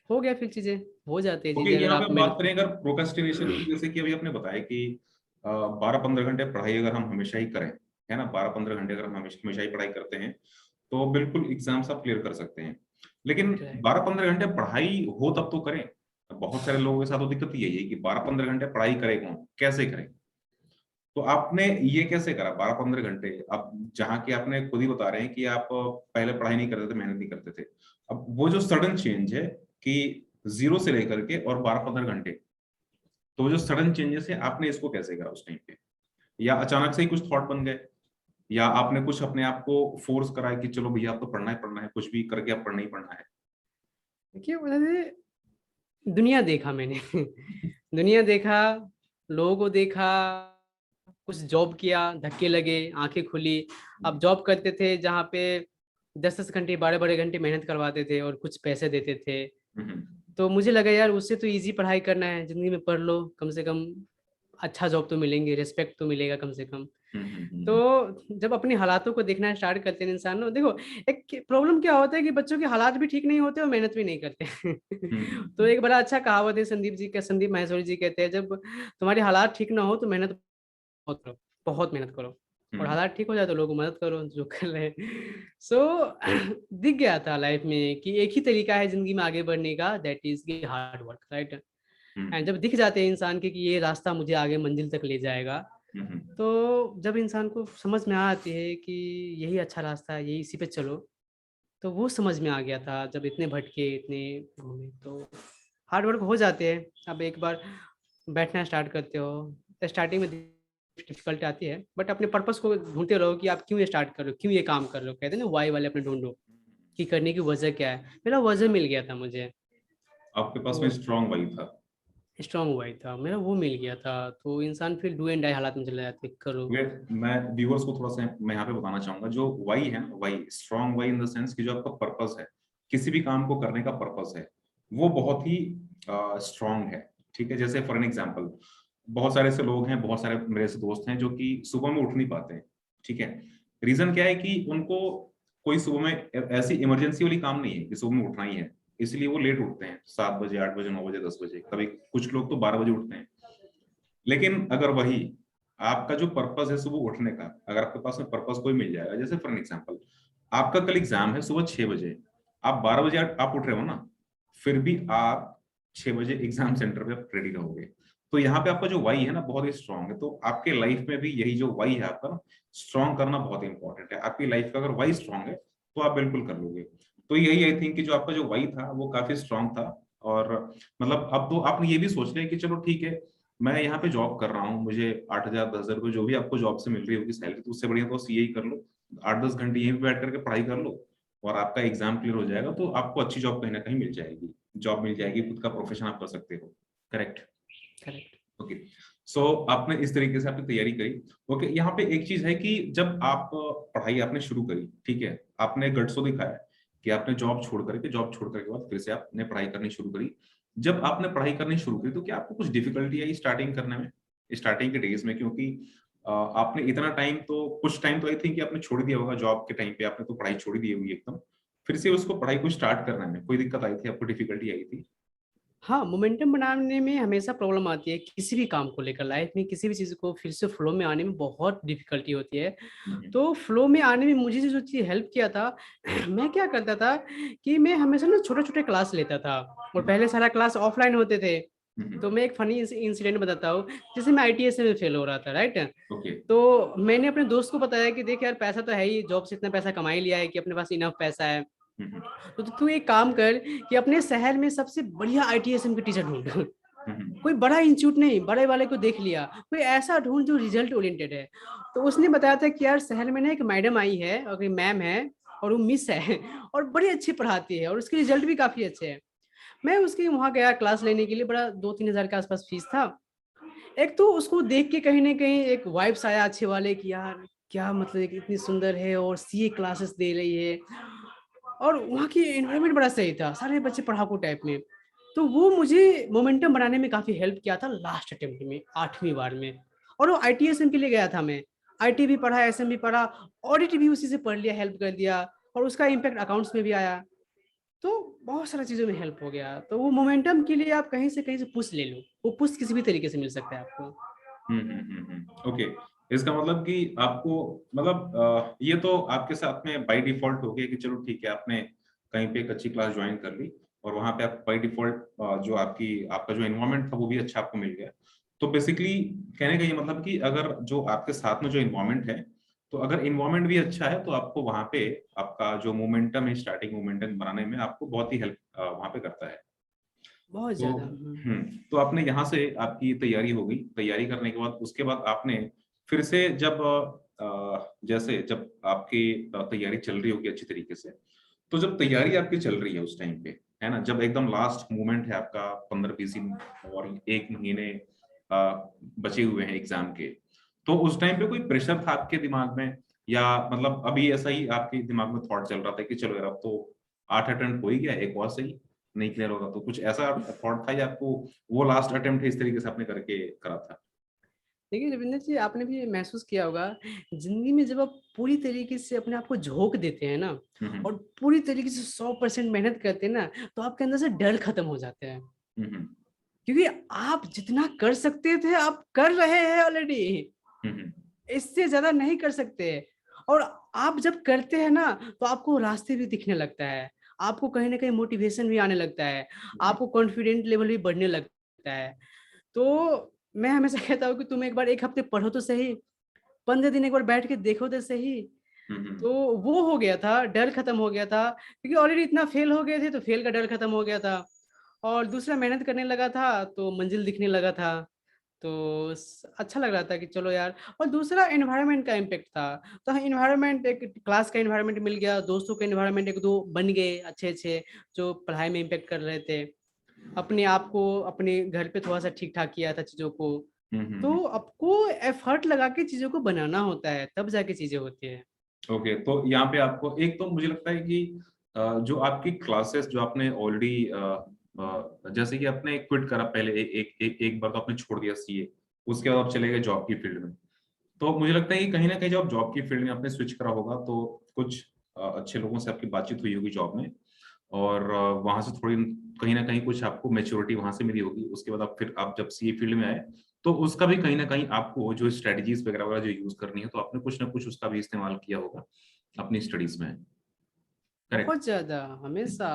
हो गया। फिर चीजें हो जाती है, ओके, चीजें अगर यहाँ पे आप हम बात मेहनत। करें अगर प्रोक्रेस्टिनेशन की, जैसे कि अभी आपने बताया कि 12-15 घंटे पढ़ाई अगर हम हमेशा ही करें, है ना, 12-15 घंटे अगर हम हमेशा हमेशा ही पढ़ाई करते हैं तो बिल्कुल एग्जाम्स आप क्लियर कर सकते हैं। लेकिन Correct. 12-15 घंटे पढ़ाई हो तब तो करें। बहुत सारे लोगों के साथ तो दिक्कत यही है कि 12-15 घंटे पढ़ाई करे कौन, कैसे करें? तो आपने ये कैसे करा 12-15 घंटे? अब जहाँ की आपने खुद ही बता रहे हैं कि आप पहले पढ़ाई नहीं करते थे, मेहनत नहीं करते थे, अब वो जो सडन चेंज है कि जीरो से लेकर के और 12-15 घंटे, तो वो जो सडन चेंजेस है आपने इसको कैसे करा उस टाइम पे? या अचानक से ही कुछ थॉट बन गए, या आपने कुछ अपने आप को फोर्स करा है कि चलो भैया आप तो पढ़ना है, कुछ भी करके आप पढ़ना ही पढ़ना है? देखिए, दुनिया देखा मैंने। दुनिया देखा, लोगों को देखा, कुछ जॉब किया, धक्के लगे, आंखें खुली। अब जॉब करते थे जहाँ पे 10-10 घंटे, 12-12 घंटे मेहनत करवाते थे और कुछ पैसे देते थे। हम्म। तो मुझे लगा यार, उससे तो इजी पढ़ाई करना है, जिंदगी में पढ़ लो कम से कम। अच्छा जॉब तो मिलेंगे, रिस्पेक्ट तो मिलेगा कम से कम। तो हम्म। जब अपने हालातों को देखना स्टार्ट करते हैं इंसान, ना देखो एक प्रॉब्लम क्या होता है कि बच्चों के हालात भी ठीक नहीं होते और मेहनत भी नहीं करते। तो हम्म। एक बड़ा अच्छा कहावत है संदीप माहेश्वरी जी कहते हैं, जब तुम्हारे हालात ठीक ना हो तो मेहनत बहुत करो, बहुत मेहनत करो, और हम्म। हालात ठीक हो जाए तो लोगों को मदद करो जो कर रहे हैं। सो दिख गया था लाइफ में कि एक ही तरीका है जिंदगी में आगे बढ़ने का, दैट इज की हार्ड वर्क, राइट। एंड हम्म। जब दिख जाते हैं इंसान के कि ये रास्ता मुझे आगे मंजिल तक ले जाएगा, हम्म। तो जब इंसान को समझ में आ आती है कि यही अच्छा रास्ता है, यही इसी पे चलो, तो वो समझ में आ गया था जब इतने भटके इतने घूमे। तो हार्ड वर्क हो जाते हैं। अब एक बार बैठना स्टार्ट करते हो, स्टार्टिंग में डिफिकल्ट आती है, बट अपने पर्पस को ढूंढते रहो कि आप क्यों ये स्टार्ट कर रहे हो, क्यों ये काम कर रहे हो। कहते हैं ना वाई वाले अपने ढूंढो कि करने की वजह क्या है। मेरा वजह मिल गया था मुझे, आपके पास में तो स्ट्रांग वाई था। स्ट्रांग वाई था मेरा, वो मिल गया था। तो इंसान फिर डू एंड डाई हालात में चले जाते, करो। मैं व्यूअर्स को थोड़ा सा मैं यहाँ पे बताना चाहूंगा, जो वाई है, why strong why in the sense कि जो आपका पर्पस है, किसी भी काम को करने का पर्पस है, वो बहुत ही स्ट्रांग है। ठीक है, जैसे फॉर एन एग्जांपल, बहुत सारे ऐसे लोग हैं, बहुत सारे मेरे से दोस्त हैं जो कि सुबह में उठ नहीं पाते हैं। ठीक है, रीजन क्या है कि उनको कोई सुबह में ऐसी इमरजेंसी वाली काम नहीं है कि सुबह में उठना ही है, इसलिए वो लेट उठते हैं, 7 बजे, 8 बजे, 9 बजे, 10 बजे, कभी कुछ लोग तो 12 बजे उठते हैं। लेकिन अगर वही आपका जो पर्पस है सुबह उठने का, अगर आपके पास में पर्पस कोई मिल जाएगा, जैसे फॉर एग्जांपल आपका कल एग्जाम है सुबह 6 बजे, आप 12 बजे आप उठ रहे हो ना, फिर भी आप 6 बजे एग्जाम सेंटर पे रेडी रहोगे। तो यहाँ पे आपका जो वाई है ना बहुत ही स्ट्रांग है। तो आपके लाइफ में भी यही जो वाई है आपका ना, स्ट्रांग करना बहुत इंपॉर्टेंट है। आपकी लाइफ का अगर वाई स्ट्रांग है तो आप बिल्कुल कर लोगे। तो यही आई थिंक कि जो आपका जो वाई था वो काफी स्ट्रांग था। और मतलब अब तो आपने ये भी सोच लिया कि चलो ठीक है, मैं यहाँ पे जॉब कर रहा हूँ, मुझे 8,000 10,000 रुपये जो भी आपको जॉब से मिल रही होगी सैलरी, तो उससे बढ़िया तो सीए ही कर लो, 8-10 घंटे यहीं पे बैठ करके पढ़ाई कर लो, और आपका एग्जाम क्लियर हो जाएगा, तो आपको अच्छी जॉब कहीं ना कहीं मिल जाएगी, जॉब मिल जाएगी, खुद का प्रोफेशन आप कर सकते हो। करेक्ट। करेक्ट। ओके। सो आपने इस तरीके से आपने तैयारी करी। ओके, यहाँ पे एक चीज है कि जब आप पढ़ाई आपने शुरू करी, ठीक है, आपने गट्सो दिखाया कि आपने जॉब छोड़ करके बाद फिर से आपने पढ़ाई करनी शुरू करी। जब आपने पढ़ाई करनी शुरू करी तो क्या आपको कुछ डिफिकल्टी आई स्टार्टिंग करने में, स्टार्टिंग के डेज में? क्योंकि आपने इतना टाइम तो, कुछ टाइम तो आई थिंक आपने छोड़ दिया होगा जॉब के टाइम पे, आपने तो पढ़ाई छोड़ दी होगी एकदम, फिर से उसको पढ़ाई को स्टार्ट करने में कोई दिक्कत आई थी आपको, डिफिकल्टी आई थी? हाँ, मोमेंटम बनाने में हमेशा प्रॉब्लम आती है, किसी भी काम को लेकर लाइफ में, किसी भी चीज को फिर से फ्लो में आने में बहुत डिफिकल्टी होती है। हम्म। तो फ्लो में आने में मुझे जो चीज हेल्प किया था, मैं क्या करता था कि मैं हमेशा ना छोटे छोटे क्लास लेता था, और पहले सारा क्लास ऑफलाइन होते थे। तो मैं एक फनी इंसिडेंट बताता हूँ। जैसे मैं आईटीएस में फेल हो रहा था, राइट। ओके। तो मैंने अपने दोस्त को बताया कि देख यार, पैसा तो है ही, जॉब से इतना पैसा कमा ही लिया है कि अपने पास इनफ पैसा है। हम्म। तो तू एक काम कर कि अपने शहर में सबसे बढ़िया आईटीएसएम के टीचर ढूंढ। कोई बड़ा इंस्टीट्यूट नहीं, बड़े वाले को देख लिया, कोई ऐसा ढूंढ जो रिजल्ट ओरिएंटेड है। तो उसने बताया था कि यार शहर में ना एक मैडम आई है, और एक मैम है, और वो मिस है, और बड़ी अच्छी पढ़ाती है, और उसके रिजल्ट भी काफी अच्छे हैं। मैं उसके वहां गया क्लास लेने के लिए, बड़ा 2-3 हजार के आसपास फीस था। एक तो उसको देख के कहीं ना कहीं एक वाइब्स आया अच्छे वाले कि यार क्या मतलब है कि इतनी सुंदर है और सीए क्लासेस दे रही है, और वहाँ की एनवायरनमेंट बड़ा सही था, सारे बच्चे पढ़ाकू टाइप में। तो वो मुझे मोमेंटम बनाने में काफी हेल्प किया था लास्ट अटेम्प्ट में, 8वीं बार में। और वो आईटीएसएम के लिए गया था मैं, आईटी भी पढ़ा, एसएम भी पढ़ा, ऑडिट भी उसी से पढ़ लिया, हेल्प कर दिया, और उसका इम्पैक्ट अकाउंट्स में भी आया। तो बहुत सारा चीजों में हेल्प हो गया। तो वो मोमेंटम के लिए आप कहीं से पुश ले लो, वो पुश किसी भी तरीके से मिल सकता है आपको। ओके। इसका मतलब कि आपको, मतलब ये तो आपके साथ में बाय डिफॉल्ट हो गया कि चलो ठीक है, आपने कहीं पे एक अच्छी क्लास ज्वाइन कर ली, और वहां पे आप बाय डिफॉल्ट जो आपका जो एनवायरनमेंट था वो भी अच्छा आपको मिल गया। तो बेसिकली कहने का ये मतलब कि अगर जो आपके साथ में जो इन्वायरमेंट है, तो अगर इन्वायरमेंट भी अच्छा है तो आपको वहां पे आपका जो मोमेंटम है, स्टार्टिंग मोमेंटम बनाने में आपको बहुत ही हेल्प वहां पे करता है। बहुत तो ज्यादा। तो आपने यहाँ से आपकी तैयारी हो गई, तैयारी करने के बाद उसके बाद आपने फिर से जब जैसे जब आपकी तैयारी चल रही होगी अच्छी तरीके से, तो जब तैयारी आपकी चल रही है उस टाइम पे, है ना, जब एकदम लास्ट मोमेंट है आपका, 15-20 दिन और 1 महीने बचे हुए हैं एग्जाम के, तो उस टाइम पे कोई प्रेशर था आपके दिमाग में, या मतलब अभी ऐसा ही आपके दिमाग में थॉट चल रहा था कि चलो यार अब तो 8 अटेम्प्ट हो ही गया, एक और सही, नहीं क्लियर होगा तो, कुछ ऐसा थॉट था या आपको वो लास्ट अटेम्प्ट है इस तरीके से आपने करके करा था? देखिए रविंद्र जी, आपने भी महसूस किया होगा, जिंदगी में जब आप पूरी तरीके से अपने आप को झोंक देते हैं ना, हम्म और पूरी तरीके से 100% मेहनत करते हैं ना, तो आपके अंदर से डर खत्म हो जाता है। हम्म क्योंकि आप जितना कर सकते थे आप कर रहे हैं ऑलरेडी, हम्म इससे ज्यादा नहीं कर सकते। और आप जब करते हैं ना, तो आपको रास्ते भी दिखने लगता है, आपको कहीं ना कहीं मोटिवेशन भी आने लगता है, जी। आपको कॉन्फिडेंट लेवल भी बढ़ने लगता है। तो मैं हमेशा कहता हूँ कि तुम एक बार एक हफ्ते पढ़ो तो सही, 15 दिन एक बार बैठ के देखो तो सही। हम्म तो वो हो गया था, डर खत्म हो गया था, क्योंकि ऑलरेडी इतना फेल हो गए थे, तो फेल का डर खत्म हो गया था। और दूसरा, मेहनत करने लगा था तो मंजिल दिखने लगा था। तो अच्छा लग रहा था कि चलो यार। और दूसरा एनवायरनमेंट का इम्पेक्ट था। तो हाँ, एनवायरनमेंट, एक क्लास का एनवायरनमेंट मिल गया, दोस्तों के एनवायरनमेंट एक दो बन गए अच्छे अच्छे, जो पढ़ाई में इम्पेक्ट कर रहे थे। अपने आप को अपने घर पे थोड़ा सा ठीक ठाक किया था चीजों को। तो आपको एफर्ट लगा के चीजों को बनाना होता है, तब जाके चीजें होती है। ओके, तो यहाँ पे आपको एक तो मुझे लगता है कि जो आपकी क्लासेस जो आपने ऑलरेडी जैसे कि आपने क्विट करा पहले एक बार तो आपने छोड़ दिया सीए, उसके बाद आप चले गए जॉब की फील्ड में। तो मुझे लगता है कि कहीं ना कहीं जब आप जॉब की फील्ड में आपने स्विच करा होगा तो कुछ अच्छे लोगों से आपकी बातचीत हुई होगी जॉब में, और वहां से थोड़ी कहीं ना कहीं कुछ आपको मेच्योरिटी वहां से मिली होगी। उसके बाद आप फिर आप जब सीए फील्ड में आए तो उसका भी कहीं ना कहीं आपको जो स्ट्रेटजीज वगैरह वगैरह जो यूज करनी है तो आपने कुछ ना कुछ उसका भी इस्तेमाल किया होगा अपनी स्टडीज में। करेक्ट। बहुत ज्यादा, हमेशा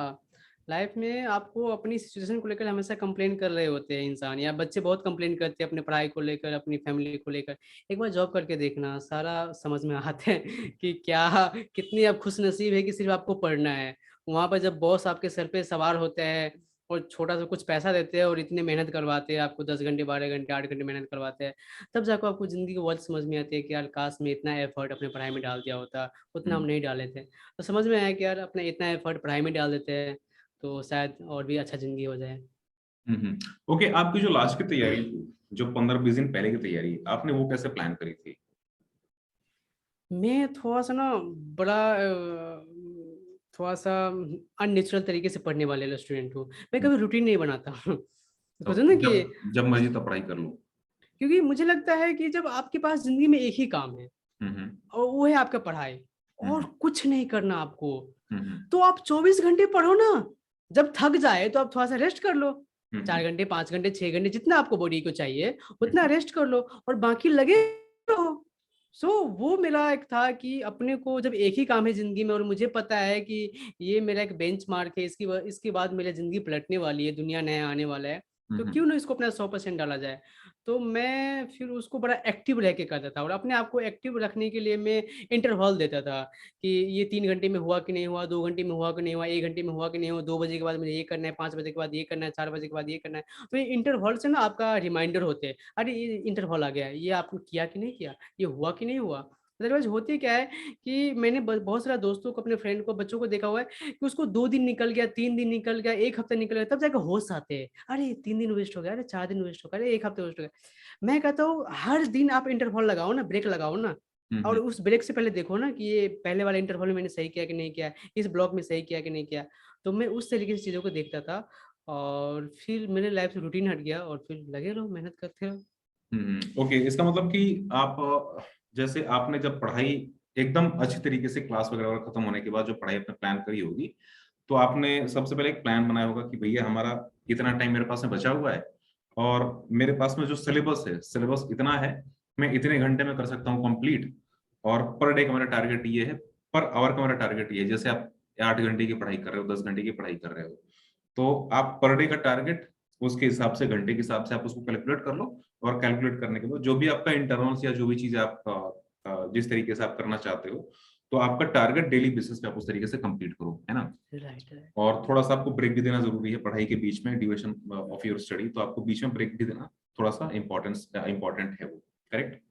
लाइफ में आपको अपनी सिचुएशन को लेकर हमेशा कंप्लेन कर रहे होते हैं इंसान, या बच्चे बहुत कंप्लेन करते हैं अपने पढ़ाई को लेकर, अपनी फैमिली को लेकर। एक बार जॉब करके देखना, सारा समझ में आता है कि क्या, कितनी आप खुश नसीब है कि सिर्फ आपको पढ़ना है। वहां पर जब बॉस आपके सर पे सवार होते हैं और छोटा सा कुछ पैसा देते हैं और इतने मेहनत करवाते हैं आपको, 10 घंटे 12 घंटे 8 घंटे मेहनत करवाते हैं, तब जाकर आपको जिंदगी की वर्थ समझ में आती है कि यार काश मैं इतना एफर्ट अपने पढ़ाई में डाल दिया होता, उतना हम हम्म नहीं डाले थे। तो समझ में आया कि यार अपने इतना एफर्ट पढ़ाई में डाल देते हैं तो शायद और भी अच्छा जिंदगी हो जाए। ओके, आपकी जो लास्ट की तैयारी थी, जो 15-20 दिन पहले की तैयारी, आपने वो कैसे प्लान करी थी? मैं थोड़ा सा ना, बड़ा थोड़ा सा अननेचुरल तरीके से पढ़ने वाले स्टूडेंट हूँ। मैं कभी रूटीन नहीं बनाता होता ना ओके, कि, जब जब मर्जी तब पढ़ाई कर लो। क्योंकि मुझे लगता है कि जब आपके पास जिंदगी में एक ही काम है, हम्म और वो है आपका पढ़ाई, और हम्म कुछ नहीं करना आपको, हम्म तो आप 24 घंटे पढ़ो ना। जब थक जाए तो आप थोड़ा सा रेस्ट कर लो, हम्म 4 घंटे 5 घंटे 6 घंटे जितना आपको बॉडी को चाहिए उतना हम्म रेस्ट कर लो, और बाकी लगे रहो। सो वो मेरा एक था कि अपने को, जब एक ही काम है जिंदगी में और मुझे पता है कि ये मेरा एक बेंच मार्क है, इसके बाद मेरी जिंदगी पलटने वाली है, दुनिया नया आने वाला है, तो हम्म क्यों ना इसको अपना 100% डाला जाए। तो मैं फिर उसको बड़ा एक्टिव रह के करता था, और अपने आप को एक्टिव रखने के लिए मैं इंटरवल देता था कि ये 3 घंटे में हुआ कि नहीं हुआ, 2 घंटे में हुआ कि नहीं हुआ, 1 घंटे में हुआ कि नहीं हुआ, 2 बजे के बाद मुझे ये करना है, 5 बजे के बाद ये करना है, 4 बजे के बाद ये करना है। तो ये इंटरवल से ना आपका रिमाइंडर होते हैं, अरे ये इंटरवल आ गया है, ये आपने किया कि नहीं किया, ये हुआ कि नहीं हुआ। अदरवाइज होती क्या है कि मैंने बहुत सारा दोस्तों को, अपने फ्रेंड को, बच्चों को देखा हुआ है कि उसको 2 दिन निकल गया, 3 दिन निकल गया, एक हफ्ता निकल गया, तब जाकर होश आते हैं, अरे 3 दिन वेस्ट हो गया, अरे 4 दिन वेस्ट हो गया, अरे एक हफ्ते वेस्ट हो गया। मैं कहता हूँ हर दिन आप इंटरवल लगाओ ना, ब्रेक लगाओ ना, और हम्म उस ब्रेक से पहले देखो ना कि ये पहले वाले इंटरवल में मैंने सही किया कि नहीं किया, इस ब्लॉक में सही किया कि नहीं किया। तो मैं उस तरीके से चीज़ों को देखता था, और फिर मेरे लाइफ से रूटीन हट गया, और फिर लगे रहो, मेहनत करते रहो। ओके, इसका मतलब कि आप जैसे आपने जब पढ़ाई एकदम अच्छी तरीके से क्लास वगैरह खत्म होने के बाद जो पढ़ाई आपने प्लान करी होगी, तो आपने सबसे पहले एक प्लान बनाया होगा कि भैया हमारा इतना टाइम मेरे पास में बचा हुआ है, और मेरे पास में जो सिलेबस है, सिलेबस इतना है, मैं इतने घंटे में कर सकता हूँ कंप्लीट, और पर डे का मेरा टारगेट ये है, पर आवर का मेरा टारगेट ये है। जैसे आप 8 घंटे की पढ़ाई कर रहे हो, 10 घंटे की पढ़ाई कर रहे हो, तो आप पर डे का टारगेट उसके हिसाब से, घंटे के हिसाब से आप उसको कैलकुलेट कर लो, और कैलकुलेट करने के बाद जो भी आपका इंटरवल्स या जो भी चीज आप जिस तरीके से आप करना चाहते हो, तो आपका टारगेट डेली बेसिस पे आप उस तरीके से कंप्लीट करो, है ना। Right right. और थोड़ा सा आपको ब्रेक भी देना जरूरी है पढ़ाई के बीच में, ड्यूरेशन ऑफ योर स्टडी, तो आपको बीच में ब्रेक भी देना थोड़ा सा इंपॉर्टेंट है वो। करेक्ट।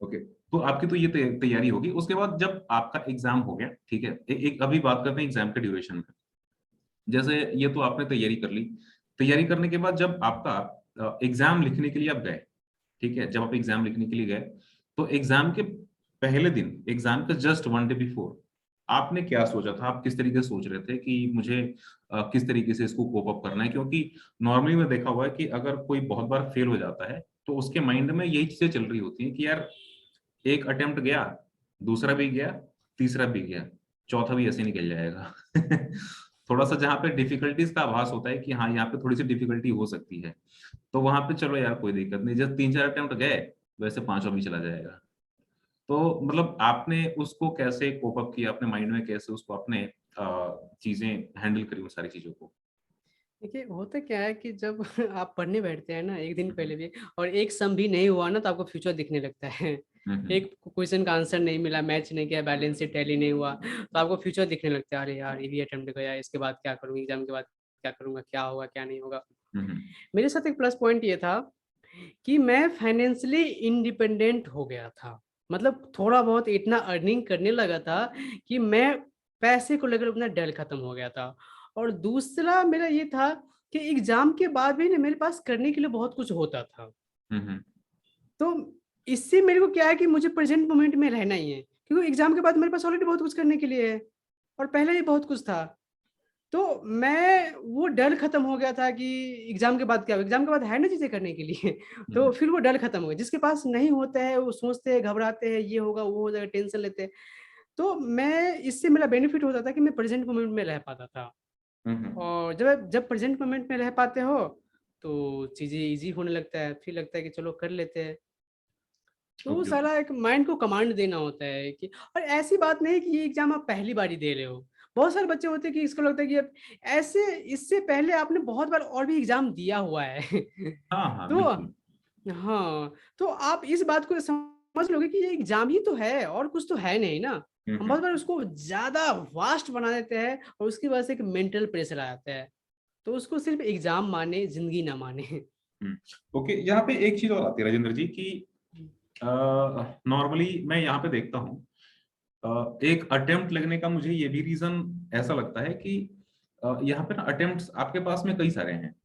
ओके, तो आपकी तो ये तैयारी होगी। उसके बाद जब आपका एग्जाम हो गया, ठीक है, एक अभी बात करते हैं एग्जाम के ड्यूरेशन में। जैसे ये तो आपने तैयारी कर ली, तैयारी करने के बाद जब आपका एग्जाम लिखने के लिए आप गए, ठीक है, जब आप एग्जाम लिखने के लिए गए, तो एग्जाम के पहले दिन, एग्जाम के जस्ट 1 डे बिफोर, आपने क्या सोचा था? आप किस तरीके से सोच रहे थे कि मुझे किस तरीके से इसको कोप अप करना है? क्योंकि नॉर्मली मैं देखा हुआ है कि अगर कोई बहुत बार फेल हो जाता है तो उसके माइंड में यही चीजें चल रही होती हैं कि यार एक अटेम्प्ट गया, दूसरा भी गया, तीसरा भी गया, चौथा भी ऐसे निकल जाएगा। थोड़ा सा जहाँ पे डिफिकल्टीज का आभास होता है कि हाँ यहाँ पे थोड़ी सी डिफिकल्टी हो सकती है, तो वहां पे चलो यार कोई दिक्कत नहीं, जब 3-4 अटेम्प्ट गए वैसे पांचवा भी चला जाएगा। तो मतलब आपने उसको कैसे कोप अप किया, अपने माइंड में कैसे उसको अपने चीजें हैंडल करी उन सारी चीजों को? देखिए, होता क्या है कि जब आप पढ़ने बैठते हैं ना, एक दिन पहले भी, और एक सम भी नहीं हुआ ना, तो आपको फ्यूचर दिखने लगता है। हम्म। एक क्वेश्चन का आंसर नहीं मिला, मैच नहीं किया, बैलेंस शीट टैली नहीं हुआ, तो आपको फ्यूचर दिखने लगता है, अरे यार ये भी अटेम्प्ट गया, इसके बाद क्या करूंगा, एग्जाम के बाद क्या करूंगा, क्या होगा क्या नहीं होगा। हम्म। मेरे साथ एक प्लस पॉइंट ये था कि मैं फाइनेंशियली इंडिपेंडेंट हो गया था। मतलब थोड़ा बहुत इतना अर्निंग करने लगा था कि मैं पैसे को लेकर अपना डर खत्म हो गया था। और दूसरा मेरा ये था कि एग्जाम के बाद भी ना मेरे पास करने के लिए बहुत कुछ होता था। हम्म। तो इससे मेरे को क्या है कि मुझे प्रेजेंट मोमेंट में रहना ही है, क्योंकि एग्जाम के बाद मेरे पास ऑलरेडी बहुत कुछ करने के लिए है, और पहले ही बहुत कुछ था। तो मैं वो डर खत्म हो गया था कि एग्जाम के बाद क्या होगा, एग्जाम के बाद है ना चीजें करने के लिए। तो हम्म। फिर वो डर खत्म हो गया। जिसके पास नहीं होता है वो सोचते हैं, घबराते हैं, ये होगा वो हो जाएगा, टेंशन लेते हैं। तो मैं इससे मेरा बेनिफिट होता था कि मैं प्रेजेंट मोमेंट में रह पाता था। हम्म। और जब जब प्रेजेंट मोमेंट में रह पाते हो तो चीजें इजी होने लगता है, फिर लगता है कि चलो कर लेते हैं। तो वो ओके ओके। सारा एक माइंड को कमांड देना होता है कि, और ऐसी बात नहीं कि ये एग्जाम आप पहली बार ही दे रहे हो। बहुत सारे बच्चे होते हैं कि इसको लगता है कि अब ऐसे इससे पहले आपने बहुत बार और भी एग्जाम दिया हुआ है। हाँ हाँ तो बिल्कुल। हाँ, तो आप इस बात को समझ लोगे कि ये एग्जाम ही तो है, और कुछ तो है नहीं ना। हम बहुत बार हम्म। उसको ज्यादा वास्ट बना देते हैं, और उसकी वजह से एक मेंटल प्रेशर आ जाता है। तो उसको सिर्फ एग्जाम माने, जिंदगी ना माने। ओके, यहाँ पे एक चीज और आती है राजेंद्र जी कि नॉर्मली मैं यहाँ पे देखता हूँ, एक अटेम्प्ट लगने का मुझे ये भी रीजन ऐसा लगता है कि यहाँ पे ना अटेम्प्ट्स आपके पास में कई सारे हैं,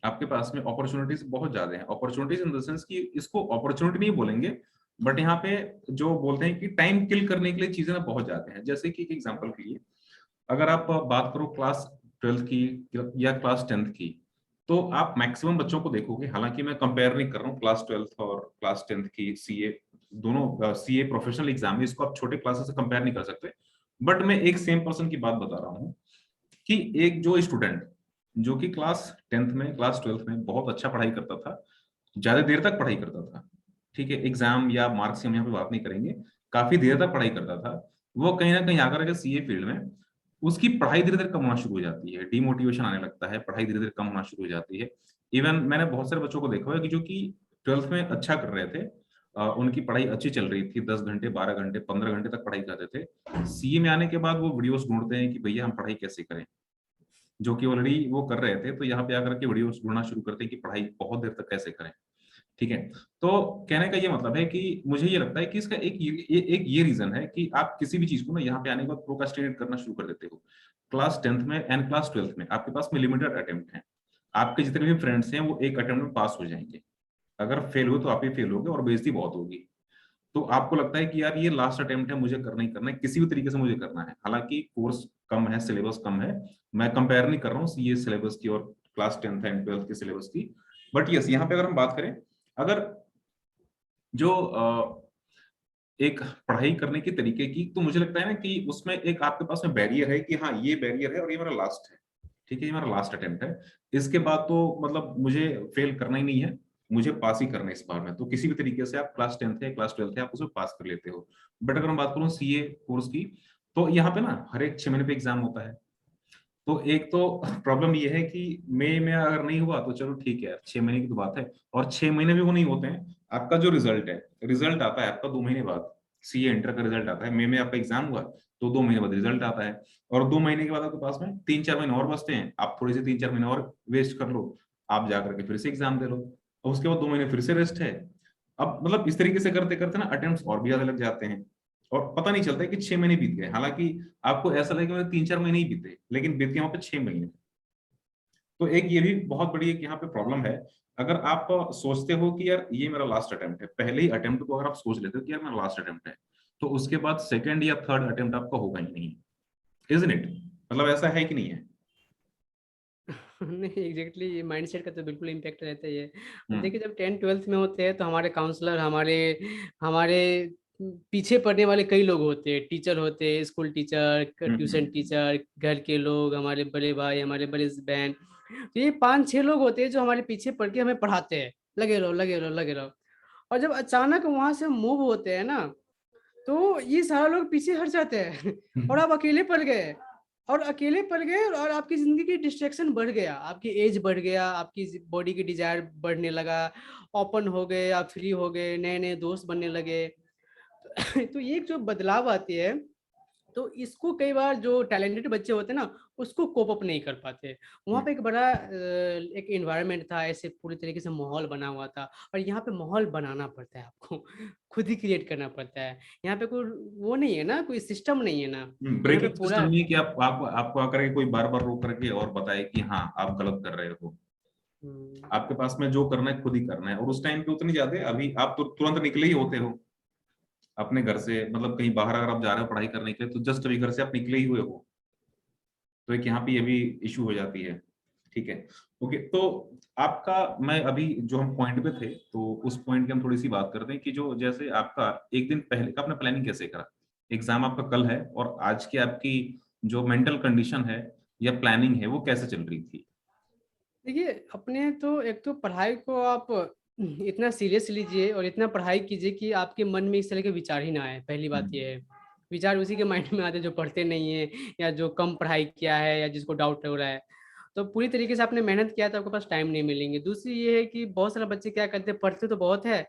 आपके पास में अपॉर्चुनिटीज बहुत ज्यादा हैं। अपॉर्चुनिटीज इन द सेंस कि इसको अपॉर्चुनिटी नहीं बोलेंगे, बट यहाँ पे जो बोलते हैं कि टाइम किल करने के लिए चीजें ना बहुत ज्यादा हैं। जैसे कि एक एग्जांपल के लिए अगर आप बात करो क्लास 12th की या क्लास 10th की, तो आप मैक्सिमम बच्चों को देखोगे, हालांकि मैं कंपेयर नहीं कर रहा हूँ क्लास 12th और क्लास 10th की सीए, दोनों सीए प्रोफेशनल एग्जाम है, इसको आप छोटे क्लासेस से कंपेयर नहीं कर सकते। बट मैं एक सेम पर्सन की बात बता रहा हूँ कि एक जो स्टूडेंट जो कि क्लास 10th में क्लास 12th में बहुत अच्छा पढ़ाई करता था, ज्यादा देर तक पढ़ाई करता था, ठीक है, एग्जाम या मार्क्स की हम यहाँ पे बात नहीं करेंगे, काफी देर तक पढ़ाई करता था, वो कहीं ना कहीं आकर के सीए फील्ड में उसकी पढ़ाई धीरे धीरे कम होना शुरू हो जाती है, डिमोटिवेशन आने लगता है, पढ़ाई धीरे धीरे कम होना शुरू हो जाती है। इवन मैंने बहुत सारे बच्चों को देखा हुआ है कि जो कि 12th में अच्छा कर रहे थे, उनकी पढ़ाई अच्छी चल रही थी, 10 घंटे 12 घंटे 15 घंटे तक पढ़ाई करते थे, सीए में आने के बाद वो वीडियोस ढूंढते हैं कि भैया हम पढ़ाई कैसे करें, जो कि ऑलरेडी वो कर रहे थे, तो यहाँ पे आकर के वीडियोस ढूंढना शुरू करते हैं कि पढ़ाई बहुत देर तक कैसे करें। ठीक है, तो कहने का ये मतलब है कि मुझे ये लगता है कि इसका एक ये रीजन है कि आप किसी भी चीज को ना यहाँ पे आने के बाद प्रोक्रास्टिनेट करना शुरू कर देते हो। क्लास 10th में एंड क्लास 12th में आपके पास में लिमिटेड अटेम्प्ट हैं, आपके जितने भी फ्रेंड्स हैं वो एक अटेम्प्ट में पास हो जाएंगे, अगर फेल हुए तो आप ही फेल होगे और बेइज्जती बहुत होगी। तो आपको लगता है कि यार ये लास्ट अटेम्प्ट है, मुझे करना ही करना है, किसी भी तरीके से मुझे करना है, हालांकि कोर्स कम है, सिलेबस कम है, मैं कंपेयर नहीं कर रहा हूँ ये सिलेबस की और क्लास 10th एंड 12th के सिलेबस की। बट यस, यहाँ पे अगर हम बात करें, अगर जो एक पढ़ाई करने के तरीके की, तो मुझे लगता है ना कि उसमें एक आपके पास में बैरियर है कि हाँ ये बैरियर है और ये मेरा लास्ट है, ठीक है, ये मेरा लास्ट अटेम्प्ट है, इसके बाद तो मतलब मुझे फेल करना ही नहीं है, मुझे पास ही करना है इस बार में, तो किसी भी तरीके से आप क्लास 10th है क्लास 12th है आप उसमें पास कर लेते हो। बट अगर हम बात करूँ सीए कोर्स की, तो यहाँ पे ना हर एक 6 महीने पे एग्जाम होता है, तो एक तो प्रॉब्लम ये है कि मई में अगर नहीं हुआ तो चलो ठीक है, 6 महीने की तो बात है, और 6 महीने भी वो नहीं होते हैं, आपका जो रिजल्ट है, रिजल्ट आता है आपका 2 महीने बाद, सीए इंटर का रिजल्ट आता है, मई में आपका एग्जाम हुआ तो 2 महीने बाद रिजल्ट आता है, और 2 महीने के बाद आपके पास में 3-4 महीने और बचते हैं, आप थोड़ी से 3-4 महीने और वेस्ट कर लो, आप जाकर के फिर से एग्जाम दे लो, और उसके बाद 2 महीने फिर से रेस्ट है। अब मतलब इस तरीके से करते करते ना अटेम्प्ट और भी ज्यादा लग जाते हैं, और पता नहीं चलता है कि 6 महीने बीत गए, हालांकि आपको ऐसा लगे मेरे 3-4 महीने ही बीते, लेकिन बीत गए वहां पे 6 महीने। तो एक ये भी बहुत बड़ी एक यहाँ पे प्रॉब्लम है। अगर आप सोचते हो कि यार ये मेरा लास्ट अटेम्प्ट है, पहले ही अटेम्प्ट को अगर आप सोच लेते हो कि यार मेरा लास्ट अटेम्प्ट है, तो उसके बाद सेकंड या थर्ड अटेम्प्ट आपका होगा ही नहीं, इजंट इट? मतलब ऐसा है कि नहीं है? नहीं एग्जैक्टली ये माइंडसेट का तो बिल्कुल इम्पैक्ट रहता ही है। अब हम्म देखिए जब 10th-12th में होते हैं तो हमारे काउंसलर हमारे हमारे पीछे पड़ने वाले कई लोग होते हैं, टीचर होते हैं, स्कूल टीचर, ट्यूशन हम्म टीचर, घर के लोग, हमारे बड़े भाई, हमारे बड़े बहन। तो ये 5-6 लोग होते हैं जो हमारे पीछे पड़ के हमें पढ़ाते हैं, लगे रहो, लगे रहो, लगे रहो। और जब अचानक वहां से मूव होते हैं ना, तो ये सारे लोग पीछे हट जाते हैं और हम्म आप अकेले पड़ गए। और अकेले पड़ गए और आपकी जिंदगी की डिस्ट्रैक्शन बढ़ गया, आपकी एज बढ़ गया, आपकी बॉडी की डिजायर बढ़ने लगा, ओपन हो गए, आप फ्री हो गए, नए नए दोस्त बनने लगे। तो ये जो बदलाव आती है, तो इसको कई बार जो टैलेंटेड बच्चे होते हैं ना, उसको कोप अप नहीं कर पाते। वहाँ पे एक बड़ा एक एनवायरनमेंट था, ऐसे पूरी तरीके से माहौल बना हुआ था। और यहाँ पे माहौल बनाना पड़ता है आपको, खुद ही क्रिएट करना पड़ता है। यहाँ पे कोई वो नहीं है ना, कोई सिस्टम नहीं है ना। यहाँ पे ब्रेकिंग सिस्टम पूरा नहीं कि आप आपको आकर के कोई बार बार रोक करके और बताए कि हाँ आप गलत कर रहे हो। हम्म, आपके पास में जो करना है खुद ही करना है, और उस टाइम पे उतनी ज्यादा अभी आप तो तुरंत निकले ही होते हो अपने घर से, मतलब कहीं बाहर अगर आप जा रहे हो पढ़ाई करने के लिए तो जस्ट अभी घर से आप निकले ही हुए हो। तो एक यहाँ पे ये भी इशू हो जाती है। ठीक है। ओके, तो आपका, मैं अभी जो हम पॉइंट पे थे तो उस पॉइंट की हम थोड़ी सी बात करते हैं कि जो जैसे आपका एक दिन पहले का आपने प्लानिंग कैसे करा, एग्जाम आपका कल है और आज की आपकी जो मेंटल कंडीशन है या प्लानिंग है वो कैसे चल रही थी। देखिए अपने तो एक तो पढ़ाई को आप इतना सीरियस लीजिए और इतना पढ़ाई कीजिए कि आपके मन में इस तरह के विचार ही ना आए। पहली बात ये है, विचार उसी के माइंड में आते हैं जो पढ़ते नहीं है, या जो कम पढ़ाई किया है, या जिसको डाउट हो रहा है। तो पूरी तरीके से आपने मेहनत किया तो आपके पास टाइम नहीं मिलेंगे। दूसरी ये है कि बहुत सारे बच्चे क्या करते हैं, पढ़ते तो बहुत है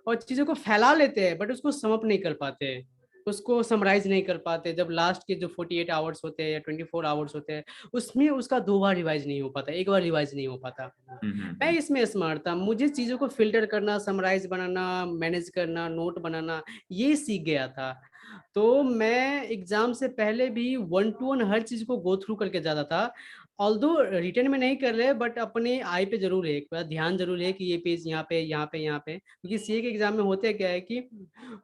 और चीज़ों को फैला लेते हैं, बट उसको सम अप नहीं कर पाते, उसको समराइज नहीं कर पाते। जब लास्ट के जो 48 आवर्स होते हैं या 24 आवर्स होते हैं, उसमें उसका 2 बार रिवाइज नहीं हो पाता, एक बार रिवाइज नहीं हो पाता। मैं हम्म। इसमें स्मार्ट था, मुझे चीज़ों को फ़िल्टर करना, समराइज़ बनाना, मैनेज करना, नोट बनाना, ये सीख गया था। तो मैं एग्ज़ाम से पहले भी 1 टू 1 हर चीज़ को गो थ्रू करके जाता था। ऑल्दो रिटन में नहीं कर रहे, बट अपने आई पे ज़रूर है, एक बार ध्यान ज़रूर है कि ये पेज यहाँ पे, यहाँ पे, यहाँ पे। क्योंकि सीए के एग्ज़ाम में होता क्या है कि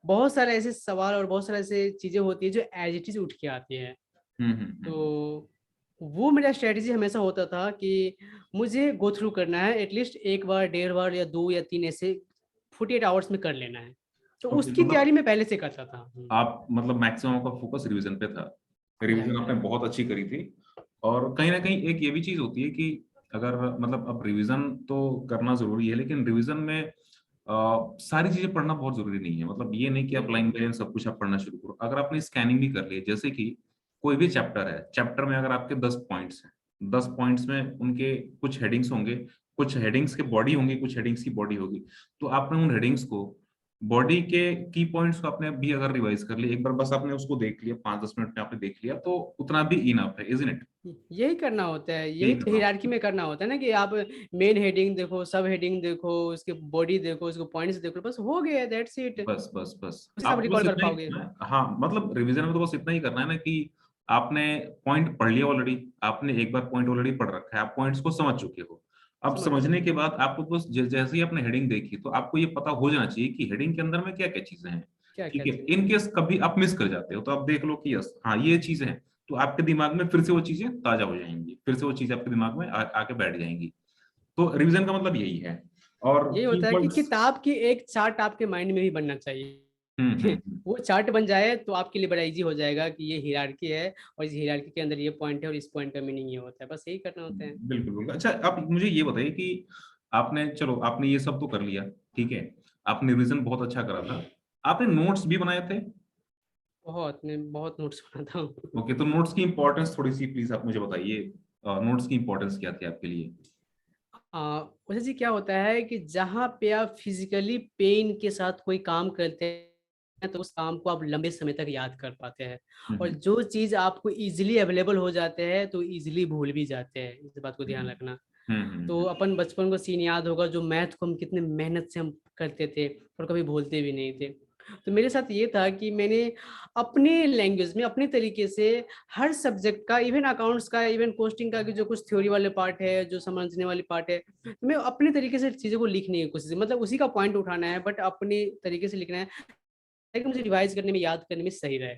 बहुत सारे ऐसे सवाल और बहुत सारे ऐसे चीज़ें होती हैं जो एज़ इट इज़ उठ के आती हैं। हम्म। तो वो मेरा स्ट्रेटजी हमेशा होता था कि मुझे गो थ्रू करना है, एटलीस्ट 1 बार, डेढ़ बार या 2 या 3 ऐसे 48 आवर्स में कर लेना है। तो ओके, उसकी मतलब तैयारी मैं पहले से करता था। आप मतलब मैक्सिमम आपका फोकस रिवीजन पे था, रिवीजन राइट, आपने राइट। बहुत अच्छी करी थी। और कहीं ना कहीं एक ये भी चीज होती है कि अगर मतलब अब रिवीजन तो करना जरूरी है, लेकिन रिवीजन में सारी चीजें पढ़ना बहुत जरूरी नहीं है। मतलब ये नहीं कि आप लाइन बाय लाइन सब कुछ आप पढ़ना शुरू करो। अगर आपने स्कैनिंग भी कर ली है, जैसे कि कोई भी चैप्टर है, चैप्टर में अगर आपके 10 पॉइंट्स हैं, 10 पॉइंट्स में उनके कुछ हेडिंग्स होंगे, कुछ हेडिंग्स के बॉडी होंगी, कुछ हेडिंग्स की बॉडी होगी। तो आपने उन हेडिंग्स को, बॉडी के की पॉइंट्स को आपने भी अगर रिवाइज कर लिया एक बार, बस आपने उसको देख लिया 5-10 मिनट में आपने देख लिया, तो उतना भी इनफ है, इजंट इट। यही करना होता है, यही यही तो करना हायरार्की में करना होता है ना, कि आप मेन हेडिंग देखो, सब हेडिंग देखो, उसके बॉडी देखो, उसके पॉइंट्स देखो, बस हो गया, दैट्स इट। बस बस बस उसी से आप आपको बस रिकॉल कर इतना ही पाओगे। करना है। हाँ, मतलब रिवीजन में तो बस इतना ही करना है ना कि आपने पॉइंट पढ़ लिया ऑलरेडी, आपने एक बार पॉइंट ऑलरेडी पढ़ रखा है, आप पॉइंट्स को समझ चुके हो। अब समझ समझने चुके के हैं। बाद आपको बस जैसे ही आपने हेडिंग देखी तो आपको ये पता हो जाना चाहिए कि हेडिंग के अंदर में क्या क्या चीजें हैं। क्या ठीक क्या है, चीज़ इन है। केस कभी आप मिस कर जाते हो तो आप देख लो कि यस हाँ ये चीजें हैं, तो आपके दिमाग में फिर से वो चीजें ताजा हो जाएंगी, फिर से वो चीजें आपके दिमाग में आके बैठ जाएंगी। तो रिवीजन का मतलब यही है। और यही की होता है कि वर्ड्स। किताब की एक चार्ट आपके माइंड में भी बनना चाहिए। वो चार्ट बन जाए तो आपके लिए बड़ा इजी हो जाएगा कि ये हायरार्की है, और इस हायरार्की के अंदर ये पॉइंट है और इस पॉइंट का मीनिंग ये होता है। बस यही करना होता है। बिल्कुल बिल्कुल। अच्छा, आप मुझे ये बताइए कि आपने, चलो आपने ये सब तो कर लिया, ठीक है, आपने रिवीजन बहुत अच्छा करा था, आपने नोट्स भी बनाए थे। बहुत, मैं बहुत नोट्स बनाता हूँ। ओके, तो नोट्स की इंपॉर्टेंस थोड़ी सी प्लीज आप मुझे बताइए, नोट्स की इंपॉर्टेंस क्या थी आपके लिए। वैसे जी क्या होता है कि जहाँ पे आप फिजिकली पेन के साथ कोई काम करते हैं, तो उस काम को आप लंबे समय तक याद कर पाते हैं। और हम्म जो चीज़ आपको इजीली अवेलेबल हो जाते हैं तो इजीली भूल भी जाते हैं, इस बात को ध्यान हम्म रखना। तो हम्म। अपन बचपन को सीन याद होगा, जो मैथ को हम कितने मेहनत से हम करते थे और कभी भूलते भी नहीं थे। तो मेरे साथ ये था कि मैंने अपने लैंग्वेज में अपने तरीके से हर सब्जेक्ट का, इवन अकाउंट्स का, इवन कोस्टिंग का, कि जो कुछ थ्योरी वाले पार्ट है, जो समझने वाली पार्ट है, तो मैं अपने तरीके से चीज़ों को लिखने की कोशिश, मतलब उसी का पॉइंट उठाना है, बट अपने तरीके से लिखना है ताकि मुझे रिवाइज करने में, याद करने में सही रहे।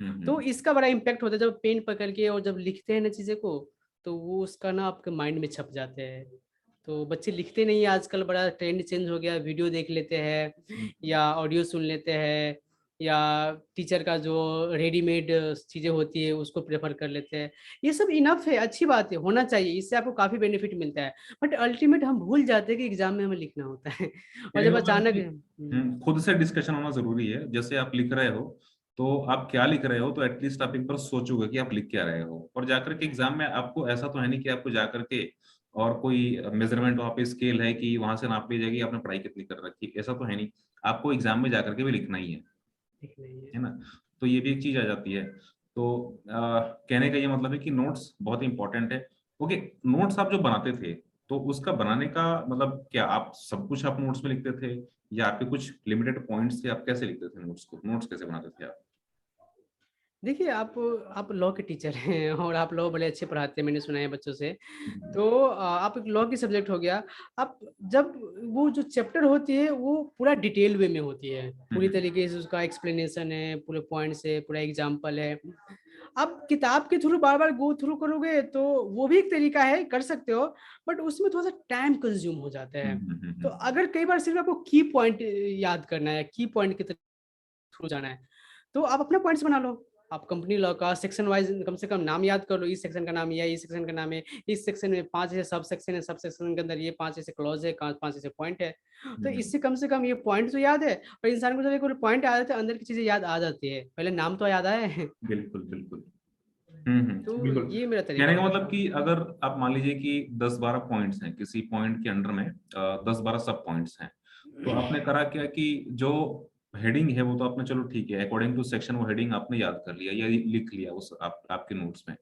तो हम्म। इसका बड़ा इम्पैक्ट होता है जब पेन पकड़ के और जब लिखते हैं ना चीज़ें को, तो वो उसका ना आपके माइंड में छप जाते हैं। तो बच्चे लिखते नहीं है आजकल, बड़ा ट्रेंड चेंज हो गया, वीडियो देख लेते हैं या ऑडियो सुन लेते हैं या टीचर का जो रेडीमेड चीजें होती है उसको प्रेफर कर लेते हैं। ये सब इनफ है, अच्छी बात है, होना चाहिए, इससे आपको काफी बेनिफिट मिलता है। बट अल्टीमेट हम भूल जाते हैं कि एग्जाम में हमें लिखना होता है और कहने जब का मतलब अचानक कि खुद से डिस्कशन होना जरूरी है। जैसे आप लिख रहे हो तो आप क्या लिख रहे हो, तो एटलीस्ट आप एक बार सोचोगे कि आप लिख क्या रहे हो, और जाकर के एग्जाम में आपको ऐसा तो है नहीं कि आपको जाकर के और कोई मेजरमेंट वहाँ पे स्केल है कि वहां से नाप ली जाएगी आपने पढ़ाई कितनी कर रखी, ऐसा तो है नहीं। आपको एग्जाम में जाकर के भी लिखना ही लिखना ही है ना। तो ये भी एक चीज आ जाती है। तो कहने का ये मतलब है कि नोट्स बहुत इंपॉर्टेंट है। ओके, नोट्स आप जो बनाते थे तो उसका बनाने का मतलब क्या आप सब कुछ आप नोट्स में लिखते थे, या आपके कुछ लिमिटेड पॉइंट्स थे, आप कैसे लिखते थे नोट्स को, नोट्स कैसे बनाते थे आप? देखिए, आप लॉ के टीचर हैं और आप लॉ बड़े अच्छे पढ़ाते हैं, मैंने सुना है बच्चों से। हम्म, तो आप एक लॉ की सब्जेक्ट हो गया। आप जब वो जो चैप्टर होती है वो पूरा डिटेल वे में होती है, पूरी हम्म, तरीके से उसका एक्सप्लेनेशन है, पूरे पॉइंट्स है, पूरा एग्जाम्पल है। आप किताब के थ्रू बार बार गो थ्रू करोगे तो वो भी एक तरीका है, कर सकते हो, बट उसमें थोड़ा सा टाइम कंज्यूम हो जाता है। तो अगर कई बार सिर्फ आपको की पॉइंट याद करना है, की पॉइंट की थ्रू जाना है, तो आप अपना पॉइंट्स बना लो। आप कंपनी लॉ का सेक्शन वाइज कम से कम नाम याद कर लो, इस सेक्शन का नाम ये है, इस सेक्शन का नाम है, इस सेक्शन में 5 ऐसे सब सेक्शन है, सब सेक्शन के अंदर ये 5 ऐसे क्लॉज है, 5 ऐसे पॉइंट है। तो इससे कम से कम ये पॉइंट तो याद है, और इंसान को जब एक पॉइंट आ जाता है अंदर की चीजें याद आ जाती है, पहले नाम तो याद आए बिल्कुल बिल्कुल। तो बिल्कुल। ये मेरा तरीका कहने का होता मतलब था। कि अगर आप मान लीजिए कि 10-12 पॉइंट्स हैं, किसी पॉइंट के अंडर में 10-12 सब पॉइंट्स हैं, तो आपने करा क्या कि जो हेडिंग है वो तो आपने चलो ठीक है अकॉर्डिंग टू सेक्शन वो हेडिंग आपने याद कर लिया या लिख लिया उस आपके नोट्स में।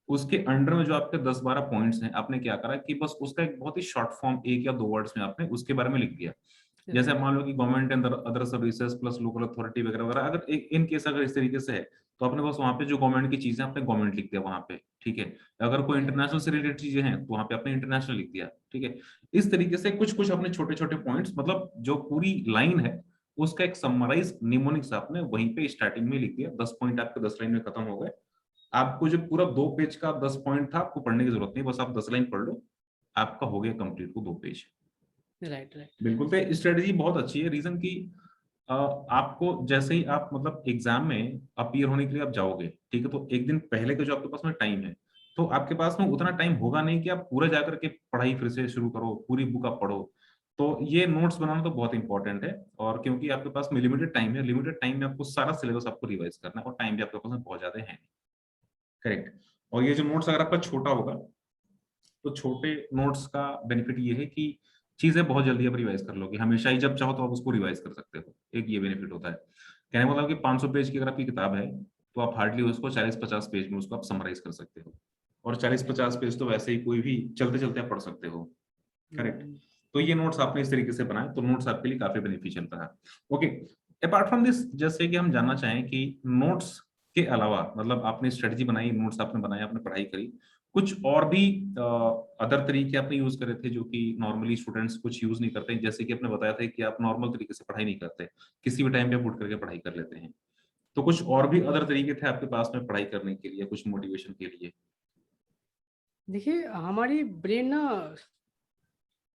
उसके अंडर में जो आपके 10-12 पॉइंट्स हैं आपने क्या करा कि बस उसका एक बहुत ही शॉर्ट फॉर्म 1 या 2 वर्ड्स में आपने उसके बारे में लिख दिया। जैसे आप राइट। मान लो कि government and other services plus local authority वगैरह वगैरह, अगर इन केस अगर इस तरीके से है तो आपने बस वहां पे जो गवर्नमेंट की चीजें आपने गवर्नमेंट लिख दिया वहां पे, ठीक है। अगर कोई राइट। इंटरनेशनल से रिलेटेड चीजें हैं तो वहां पे आपने इंटरनेशनल लिख दिया, ठीक है। इस तरीके से कुछ कुछ अपने छोटे छोटे पॉइंट्स, मतलब जो पूरी लाइन है उसका एक समराइज निमोनिक्स आपने वहीं पे स्टार्टिंग में लिख दिया। 10 पॉइंट आपके 10 लाइन में खत्म हो गए। आपको जो पूरा 2 पेज का 10 पॉइंट था आपको पढ़ने की जरूरत नहीं, बस आप 10 लाइन पढ़ लो, आपका हो गया कंप्लीट वो 2 पेज। राइट। राइट। बिल्कुल, तो स्ट्रेटजी बहुत अच्छी है। रीजन की आपको जैसे ही आप मतलब एग्जाम में अपीयर होने के लिए आप जाओगे, ठीक है, तो एक दिन पहले का जो आपके पास में टाइम है, तो आपके पास में उतना टाइम होगा नहीं कि आप पूरा जाकर के पढ़ाई फिर से शुरू करो, पूरी बुक आप पढ़ो। तो ये नोट्स बनाना तो बहुत इंपॉर्टेंट है, और क्योंकि आपके पास में लिमिटेड टाइम है, लिमिटेड टाइम में आपको सारा सिलेबस आपको रिवाइज करना है, और टाइम भी आपके पास में बहुत ज्यादा है। करेक्ट। और ये जो नोट्स अगर आपका छोटा होगा तो छोटे नोट्स का बेनिफिट ये है कि चीजें बहुत जल्दी आप रिवाइज कर लोगे, हमेशा ही जब चाहो तो आप उसको रिवाइज कर सकते हो, एक ये बेनिफिट होता है। कहने का मतलब कि 500 पेज की अगर आपकी किताब है तो आप हार्डली उसको 40-50 पेज में उसको आप समराइज कर सकते हो, और 40-50 पेज तो वैसे ही कोई भी चलते चलते आप पढ़ सकते हो। करेक्ट। तो ये नोट्स आपने इस तरीके से बनाए तो नोट्स आपके लिए काफी बेनिफिशियल रहा। ओके, अपार्ट फ्रॉम दिस जैसे कि हम जानना चाहें कि नोट्स के अलावा, मतलब आपने स्ट्रेटजी बनाई, नोट्स आपने बनाए, आपने पढ़ाई करी, कुछ और भी अदर तरीके आपने यूज करे थे जो कि नॉर्मली स्टूडेंट्स कुछ यूज नहीं करते, जैसे कि आपने बताया था कि आप नॉर्मल तरीके से पढ़ाई नहीं करते, किसी भी टाइम पे आप उठ करके पढ़ाई कर लेते हैं, तो कुछ और भी अदर तरीके थे आपके पास में पढ़ाई करने के लिए, कुछ मोटिवेशन के लिए? देखिए, हमारी ब्रेन ना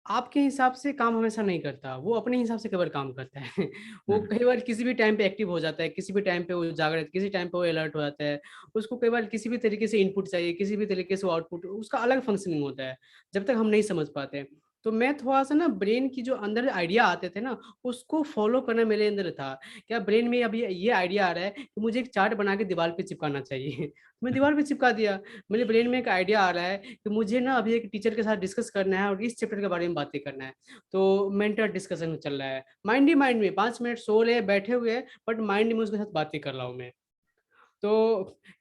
आपके हिसाब से काम हमेशा नहीं करता, वो अपने हिसाब से कई बार काम करता है वो हम्म, कई बार किसी भी टाइम पे एक्टिव हो जाता है, किसी भी टाइम पे वो जागृत, किसी टाइम पे वो अलर्ट हो जाता है। उसको कई बार किसी भी तरीके से इनपुट चाहिए, किसी भी तरीके से वो आउटपुट, उसका अलग फंक्शनिंग होता है, जब तक हम नहीं समझ पाते। तो मैं थोड़ा सा ना ब्रेन की जो अंदर आइडिया आते थे ना, उसको फॉलो करना मेरे अंदर था। क्या ब्रेन में अभी ये आइडिया आ रहा है कि मुझे एक चार्ट बना के दीवार पे चिपकाना चाहिए मैं दीवार पे चिपका दिया। मेरे ब्रेन में एक आइडिया आ रहा है कि मुझे ना अभी एक टीचर के साथ डिस्कस करना है और इस चैप्टर के बारे में बातें करना है, तो मेंटर डिस्कशन चल रहा है, माइंड ही माइंड में 5 मिनट सो रहे बैठे हुए हैं, बट माइंड में उसके साथ बातें कर रहा हूँ मैं। तो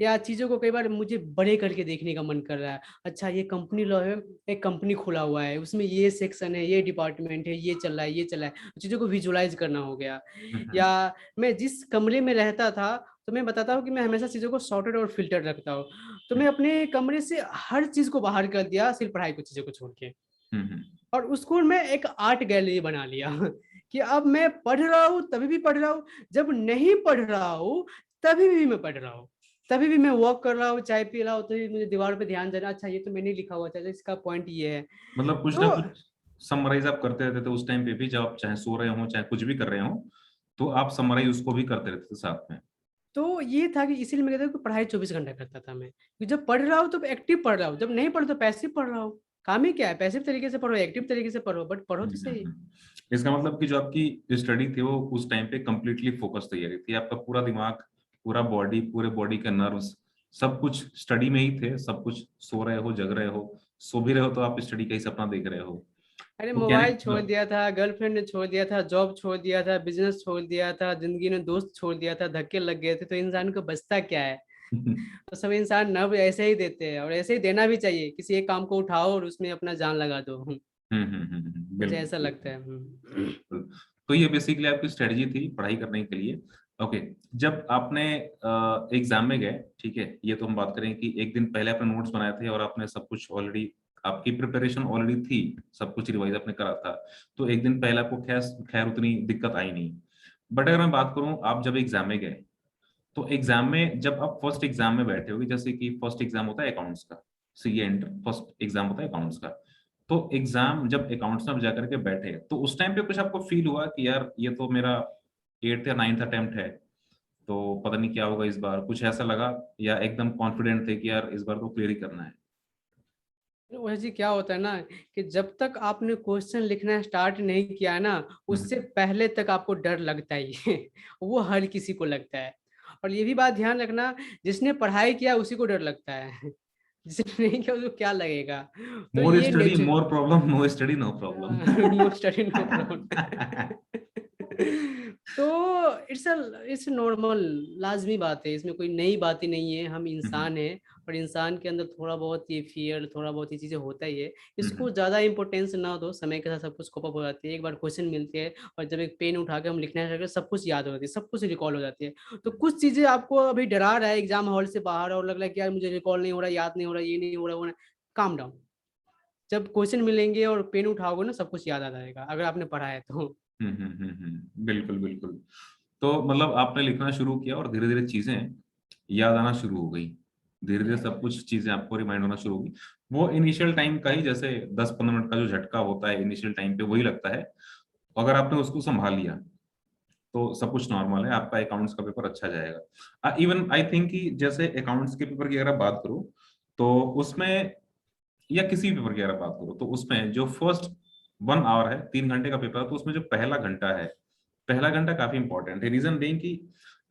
या चीज़ों को कई बार मुझे बड़े करके देखने का मन कर रहा है, अच्छा ये कंपनी लॉ है, एक कंपनी खुला हुआ है, उसमें ये सेक्शन है, ये डिपार्टमेंट है, ये चल रहा है, ये चल रहा है, चीज़ों को विजुलाइज करना हो गया। या मैं जिस कमरे में रहता था, तो मैं बताता हूँ कि मैं हमेशा चीज़ों को सॉर्टेड और फिल्टर रखता हूँ, तो मैं अपने कमरे से हर चीज़ को बाहर कर दिया, सिर्फ पढ़ाई को चीज़ों को छोड़ के। और उसको मैं एक आर्ट गैलरी बना लिया कि अब मैं पढ़ रहा हूँ तभी भी पढ़ रहा हूँ, जब नहीं पढ़ रहा हूँ तभी भी मैं पढ़ रहा हूँ। तभी भी मैं वॉक कर रहा हूँ, चाय पी रहा हूँ, तो मुझे दीवार पे ध्यान देना, अच्छा ये तो मैंने लिखा हुआ था, अच्छा इसका पॉइंट ये है। मतलब कुछ ना तो कुछ समराइज आप करते रहते थे उस टाइम पे भी, जब आप चाहे सो रहे हो चाहे कुछ भी कर रहे हो, तो आप समराइज उसको भी करते रहते थे साथ में। ये था कि इसीलिए मैं कहता हूँ कि पढ़ाई 24 घंटा करता था मैं, कि जब पढ़ रहा हूँ तो एक्टिव पढ़ रहा हूँ, जब नहीं पढ़ तो पैसिव पढ़ रहा हूँ। काम ही क्या है, पैसिव तरीके से पढ़ो, एक्टिव तरीके से पढ़ो, बट पढ़ो तो सही। इसका मतलब कि जो आपकी स्टडी थी वो उस टाइम पे कंप्लीटली फोकस तैयारी थी, आपका पूरा दिमाग, पूरा बॉडी, पूरे बॉडी के नर्व्स, सब कुछ स्टडी में ही थे, सब कुछ, सो रहे हो जग रहे हो, सो भी रहे हो तो आप स्टडी का ही सपना देख रहे हो। अरे तो कहने मोबाइल का छोड़ मतलब दिया था, गर्लफ्रेंड ने छोड़ दिया था, जॉब छोड़ दिया था, बिजनेस छोड़ दिया था, जिंदगी ने दोस्त छोड़ दिया था, धक्के लग गए थे, तो इंसान को बचता क्या है? तो सब इंसान नर्व ऐसे ही देते हैं, और ऐसे ही देना भी चाहिए, किसी एक काम को उठाओ और उसमें अपना जान लगा दो। मुझे ऐसा बिल्कुल लगता है। बिल्कुल। तो ये बेसिकली आपकी स्ट्रेटजी थी पढ़ाई करने के लिए। ओके, जब आपने एग्जाम में गए, ठीक है, ये तो हम बात करें कि एक दिन पहले आपने नोट्स बनाए थे और आपने सब कुछ ऑलरेडी, आपकी प्रिपरेशन ऑलरेडी थी, सब कुछ रिवाइज आपने करा था, तो एक दिन पहले आपको खैर खैर उतनी दिक्कत आई नहीं। बट अगर मैं बात करूं, आप जब एग्जाम में गए, तो एग्जाम में जब आप फर्स्ट एग्जाम में बैठे होगे, जैसे कि फर्स्ट एग्जाम होता है अकाउंट्स का, सीए इंटर फर्स्ट एग्जाम होता है अकाउंट्स का, तो एग्जाम जब अकाउंट्स में जाकर के बैठे, तो उस टाइम पे कुछ आपको फील हुआ कि यार ये तो मेरा 8th या 9th अटेम्प्ट है, तो पता नहीं क्या होगा इस बार, कुछ ऐसा लगा, या एकदम कॉन्फिडेंट थे कि यार इस बार तो क्लियर ही करना है? वह जी क्या होता है ना, कि जब तक आपने क्वेश्चन लिखना स्टार्ट नहीं किया है ना, उससे हम्म। पहले तक आपको डर लगता ही है। वो हर किसी को लगता है। और ये भी बात ध्यान रखना, जिसने पढ़ाई किया उसी को डर लगता है। जिसने नहीं किया उसको क्या लगेगा? तो मोर ये study nature. More problem, no study no problem. No study no problem. तो इट्स नॉर्मल, लाजमी बात है, इसमें कोई नई बात ही नहीं है, हम इंसान हैं। और इंसान के अंदर थोड़ा बहुत ये फियर, थोड़ा बहुत ये चीजें होता ही है। इसको ज्यादा इंपॉर्टेंस ना दो, समय के साथ सब कुछ कोप अप हो जाती है, एक बार क्वेश्चन मिलती है और जब एक पेन उठा के हम लिखना स्टार्ट करते हैं, सब कुछ याद हो जाती है, सब कुछ रिकॉल हो जाती है। तो कुछ चीजें आपको अभी डरा रहा है एग्जाम हॉल से बाहर, और लग रहा है कि यार मुझे रिकॉल नहीं हो रहा, याद नहीं हो रहा, ये नहीं हो रहा, वो नहीं, काम डाउन। जब क्वेश्चन मिलेंगे और पेन उठाओगे ना, सब कुछ याद आ जाएगा, अगर आपने पढ़ा है तो। बिल्कुल बिल्कुल। तो मतलब आपने लिखना शुरू किया और धीरे धीरे चीजें याद आना शुरू हो गई, धीरे धीरे सब कुछ चीजें आपको रिमाइंड होना शुरू हो गई। वो इनिशियल टाइम का ही, जैसे 10-15 मिनट का जो झटका होता है इनिशियल टाइम पे, वही लगता है। अगर आपने उसको संभाल लिया तो सब कुछ नॉर्मल है, आपका अकाउंट्स का पेपर अच्छा जाएगा। इवन आई थिंक कि जैसे अकाउंट्स के पेपर की अगर आप बात करो, तो उसमें, या किसी भी पेपर की अगर बात करो, तो उसमें जो फर्स्ट 1 आवर है, 3 घंटे का पेपर है, तो उसमें जो पहला घंटा है, पहला घंटा काफी इंपॉर्टेंट है। रीजन बेइंग कि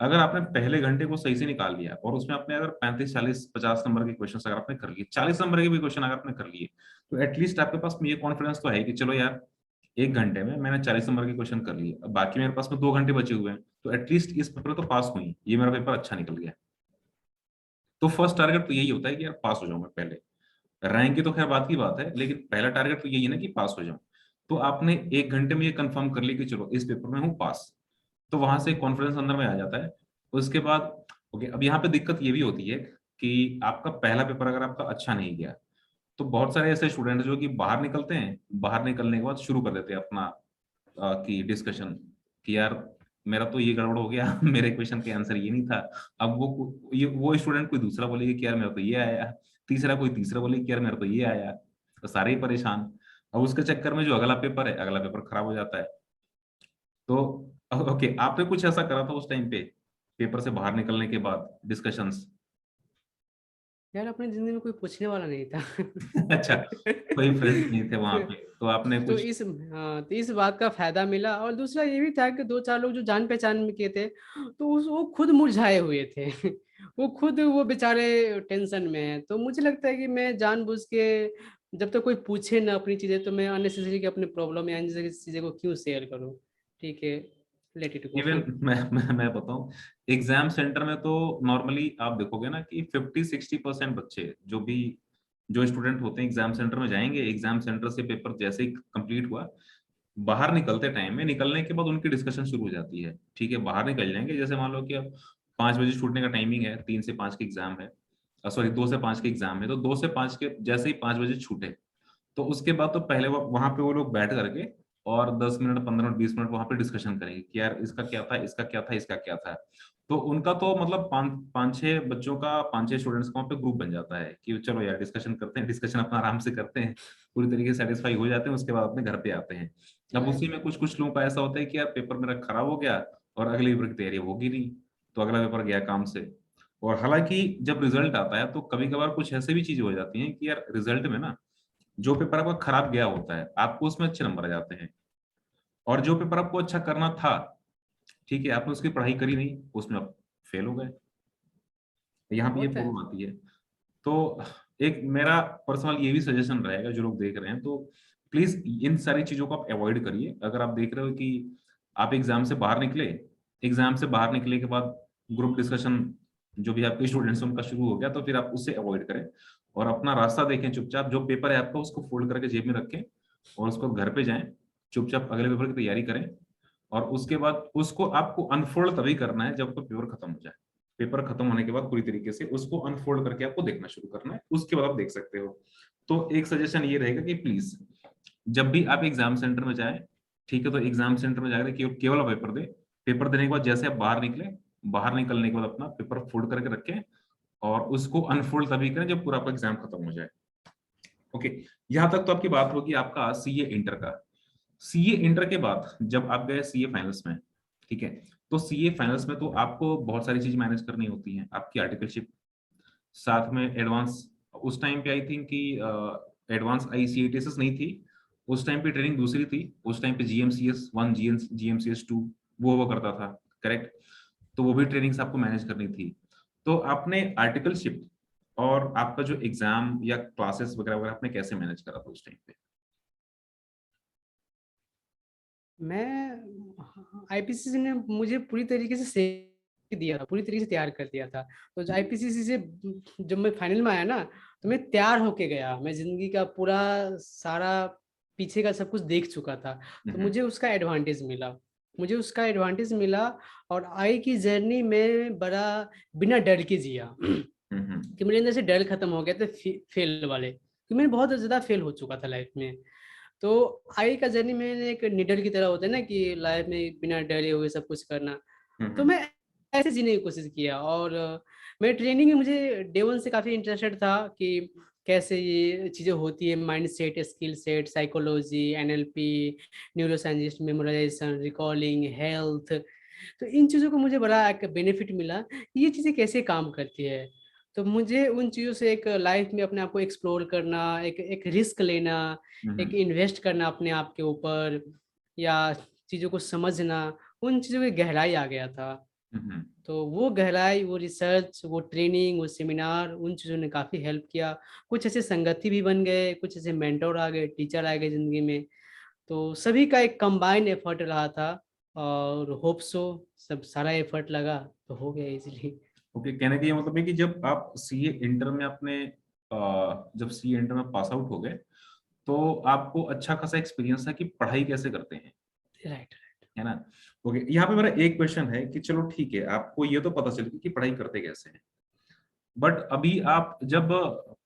अगर आपने पहले घंटे को सही से निकाल लिया और उसमें आपने अगर 35 40 50 नंबर के क्वेश्चन अगर आपने कर लिए, 40 नंबर के भी क्वेश्चन अगर आपने कर लिए, तो एटलीस्ट आपके पास में ये कॉन्फिडेंस तो है कि चलो यार, 1 घंटे में मैंने 40 नंबर के क्वेश्चन कर लिए, अब बाकी मेरे पास में 2 घंटे बचे हुए हैं, तो एटलीस्ट इस पेपर तो पास हुई, ये मेरा पेपर अच्छा निकल गया। तो फर्स्ट टारगेट तो यही होता है कि यार पास हो जाऊं मैं पहले। रैंक की तो खैर बात की बात है, लेकिन पहला टारगेट तो यही है ना कि पास हो जाऊं। तो आपने 1 घंटे में ये कंफर्म कर लिया कि चलो इस पेपर में हूँ पास, तो वहां से कॉन्फिडेंस अंदर में आ जाता है। उसके बाद ओके, अब यहाँ पे दिक्कत ये भी होती है कि आपका पहला पेपर अगर आपका अच्छा नहीं गया, तो बहुत सारे ऐसे स्टूडेंट जो कि बाहर निकलते हैं, बाहर निकलने के बाद शुरू कर देते हैं अपना की डिस्कशन कि यार मेरा तो ये गड़बड़ हो गया, मेरे क्वेश्चन के आंसर ये नहीं था। अब वो स्टूडेंट कोई दूसरा बोलेगा कि यार मेरा तो ये आया, तीसरा कोई तीसरा बोले कि यार मेरा तो ये आया, तो सारे ही परेशान। अब उसके चक्कर में जो अगला पेपर है, अगला पेपर खराब हो जाता है। तो ओके, आपने कुछ ऐसा करा था उस टाइम पे, पेपर से बाहर निकलने के बाद डिस्कशंस? यार अपनी जिंदगी में कोई पूछने वाला नहीं था। अच्छा, कोई फ्रेंड्स नहीं थे वहां पे, तो आपने तो कुछ? इस हाँ, तो इस बात का फायदा मिला, और दूसरा ये भी था कि दो चार लोग जो जान पहचान में के थे, तो वो खुद मुरझाए हुए थे। वो खुद वो बेचारे टेंशन में है, तो मुझे लगता है कि मैं जानबूझ के, जब तक कोई पूछे ना अपनी चीजें, तो मैं अननेसेसरी अपने प्रॉब्लम या अननेसेसरी चीजें को क्यों शेयर करूं। ठीक है, लेट इट गो। इवन मैं बताऊं, एग्जाम सेंटर में तो नॉर्मली आप देखोगे ना कि 50-60% बच्चे, जो स्टूडेंट होते हैं एग्जाम सेंटर में जाएंगे, एग्जाम सेंटर से पेपर जैसे ही कंप्लीट हुआ, बाहर निकलते टाइम में, निकलने के बाद उनकी डिस्कशन शुरू हो जाती है। ठीक है, बाहर निकल जाएंगे, जैसे मान लो कि अब 5 बजे छूटने का टाइमिंग है, 3 से 5 की एग्जाम है, सॉरी 2 से 5 की एग्जाम है, तो 2 से 5 के जैसे ही 5 बजे छूटे, तो उसके बाद तो पहले वहां पे वो लोग बैठ करके और 10 मिनट 15 मिनट 20 मिनट वहां पे डिस्कशन करेंगे कि यार इसका क्या था, इसका क्या था, इसका क्या था। तो उनका तो मतलब पाँच छह बच्चों का, पांच छह स्टूडेंट्स का वहाँ पे ग्रुप बन जाता है कि चलो यार डिस्कशन करते हैं, डिस्कशन अपना आराम से करते हैं, पूरी तरीके से सेटिस्फाई हो जाते हैं, उसके बाद अपने घर पे आते हैं। अब उसी में कुछ कुछ लोगों का ऐसा होता है कि यार पेपर मेरा खराब हो गया और अगले पेपर की तैयारी होगी नहीं, तो अगला पेपर गया काम से। और हालांकि जब रिजल्ट आता है तो कभी कभार कुछ ऐसे भी चीजें हो जाती हैं कि यार रिजल्ट में ना जो पेपर आपका खराब गया होता है आपको उसमें अच्छे नंबर आ जाते हैं, और जो पेपर आपको अच्छा करना था, ठीक है, आपने उसकी पढ़ाई करी नहीं, उसमें आप फेल हो गए। यहाँ पे ये होता है। प्रॉब्लम आती है। तो एक मेरा पर्सनल ये भी सजेशन रहेगा, जो लोग देख रहे हैं तो प्लीज इन सारी चीजों को आप अवॉइड करिए। अगर आप देख रहे हो कि आप एग्जाम से बाहर निकले, एग्जाम से बाहर निकले के बाद ग्रुप डिस्कशन जो भी आपके स्टूडेंट्स उनका शुरू हो गया, तो फिर आप उससे अवॉइड करें और अपना रास्ता देखें चुपचाप। जो पेपर है आपका उसको फोल्ड करके जेब में रखें और उसको घर पे जाएं, चुपचाप अगले पेपर की तैयारी करें। और उसके बाद उसको आपको अनफोल्ड तभी करना है जब आपका पेपर खत्म हो जाए। पेपर खत्म होने के बाद पूरी तरीके से उसको अनफोल्ड करके आपको देखना शुरू करना है, उसके बाद आप देख सकते हो। तो एक सजेशन ये रहेगा कि प्लीज जब भी आप एग्जाम सेंटर में जाए, ठीक है, तो एग्जाम सेंटर में जाकर केवल केवल आप पेपर दे। पेपर देने के बाद जैसे आप बाहर निकले, बाहर निकलने के बाद अपना पेपर फोल्ड करके रखें और उसको अनफोल्ड तभी करें जब पूरा आपका एग्जाम खत्म हो जाए। ओके, यहां तक तो आपकी बात होगी आपका सीए इंटर का। सीए इंटर के बाद जब आप गए सीए फाइनल्स में, ठीक है, तो सीए फाइनल्स में तो आपको बहुत सारी चीज मैनेज करनी होती है, आपकी आर्टिकलशिप, साथ में एडवांस। उस टाइम पे आई थिंक कि एडवांस आईसीएटीएस नहीं थी, उस टाइम पे ट्रेनिंग दूसरी थी। उस टाइम पे जीएमसीएस 1, जीएमसीएस 2 वो हुआ करता था, करेक्ट। तो वो भी ट्रेनिंग्स आपको मैनेज करनी थी। तो आपने आर्टिकलशिप और आपका जो एग्जाम या क्लासेस वगैरह वगैरह आपने कैसे मैनेज करा था उस टाइम पे? मैं आईपीसीसी ने मुझे पूरी तरीके से सेव दिया था, पूरी तरीके से तैयार कर दिया था। तो जो आईपीसीसी से जब मैं फाइनल में आया ना, तो मैं तैयार होके गया। मैं जिंदगी का पूरा सारा पीछे का सब कुछ देख चुका था। तो हम्म मुझे उसका एडवांटेज मिला, मुझे उसका एडवांटेज मिला। और आई की जर्नी में बड़ा बिना डर के जिया हम्म कि मेरे अंदर से डर खत्म हो गया था फेल वाले, कि मैं बहुत ज्यादा फेल हो चुका था लाइफ में। तो आई का जर्नी में एक निडर की तरह होता है ना, कि लाइफ में बिना डरे हुए सब कुछ करना। तो हम्म मैं ऐसे जीने की कोशिश किया। और मैं ट्रेनिंग में मुझे डे वन से काफ़ी इंटरेस्टेड था कि कैसे ये चीज़ें होती है, mind set, skill set, psychology, NLP, neuro science, memorisation, recalling, health. तो इन चीज़ों को मुझे बड़ा एक बेनिफिट मिला कि ये चीज़ें कैसे काम करती है। तो मुझे उन चीज़ों से एक लाइफ में अपने आप को एक्सप्लोर करना, एक एक रिस्क लेना, एक हम्म इन्वेस्ट करना अपने आप के ऊपर, या चीज़ों को समझना, उन चीज़ों की गहराई आ गया था। हम्म तो वो गहराई, वो रिसर्च, वो ट्रेनिंग, वो सेमिनार, उन चीज़ों ने काफ़ी हेल्प किया। कुछ ऐसे संगति भी बन गए, कुछ ऐसे मेंटोर आ गए, टीचर आ गए ज़िंदगी में। तो सभी का एक कंबाइन एफर्ट रहा था। और होप सो सब सारा एफर्ट लगा तो हो गया इजीली। ओके, कहने का ये मतलब है कि जब आप सीए इंटर में अपने जब सीए इंटर में पास आउट हो गए तो आपको अच्छा खासा एक्सपीरियंस था कि पढ़ाई कैसे करते हैं, राइट। है ना? ओके, यहाँ पे मेरा एक क्वेश्चन है कि चलो ठीक है, आपको ये तो पता चल गया कि पढ़ाई करते कैसे हैं, बट अभी आप जब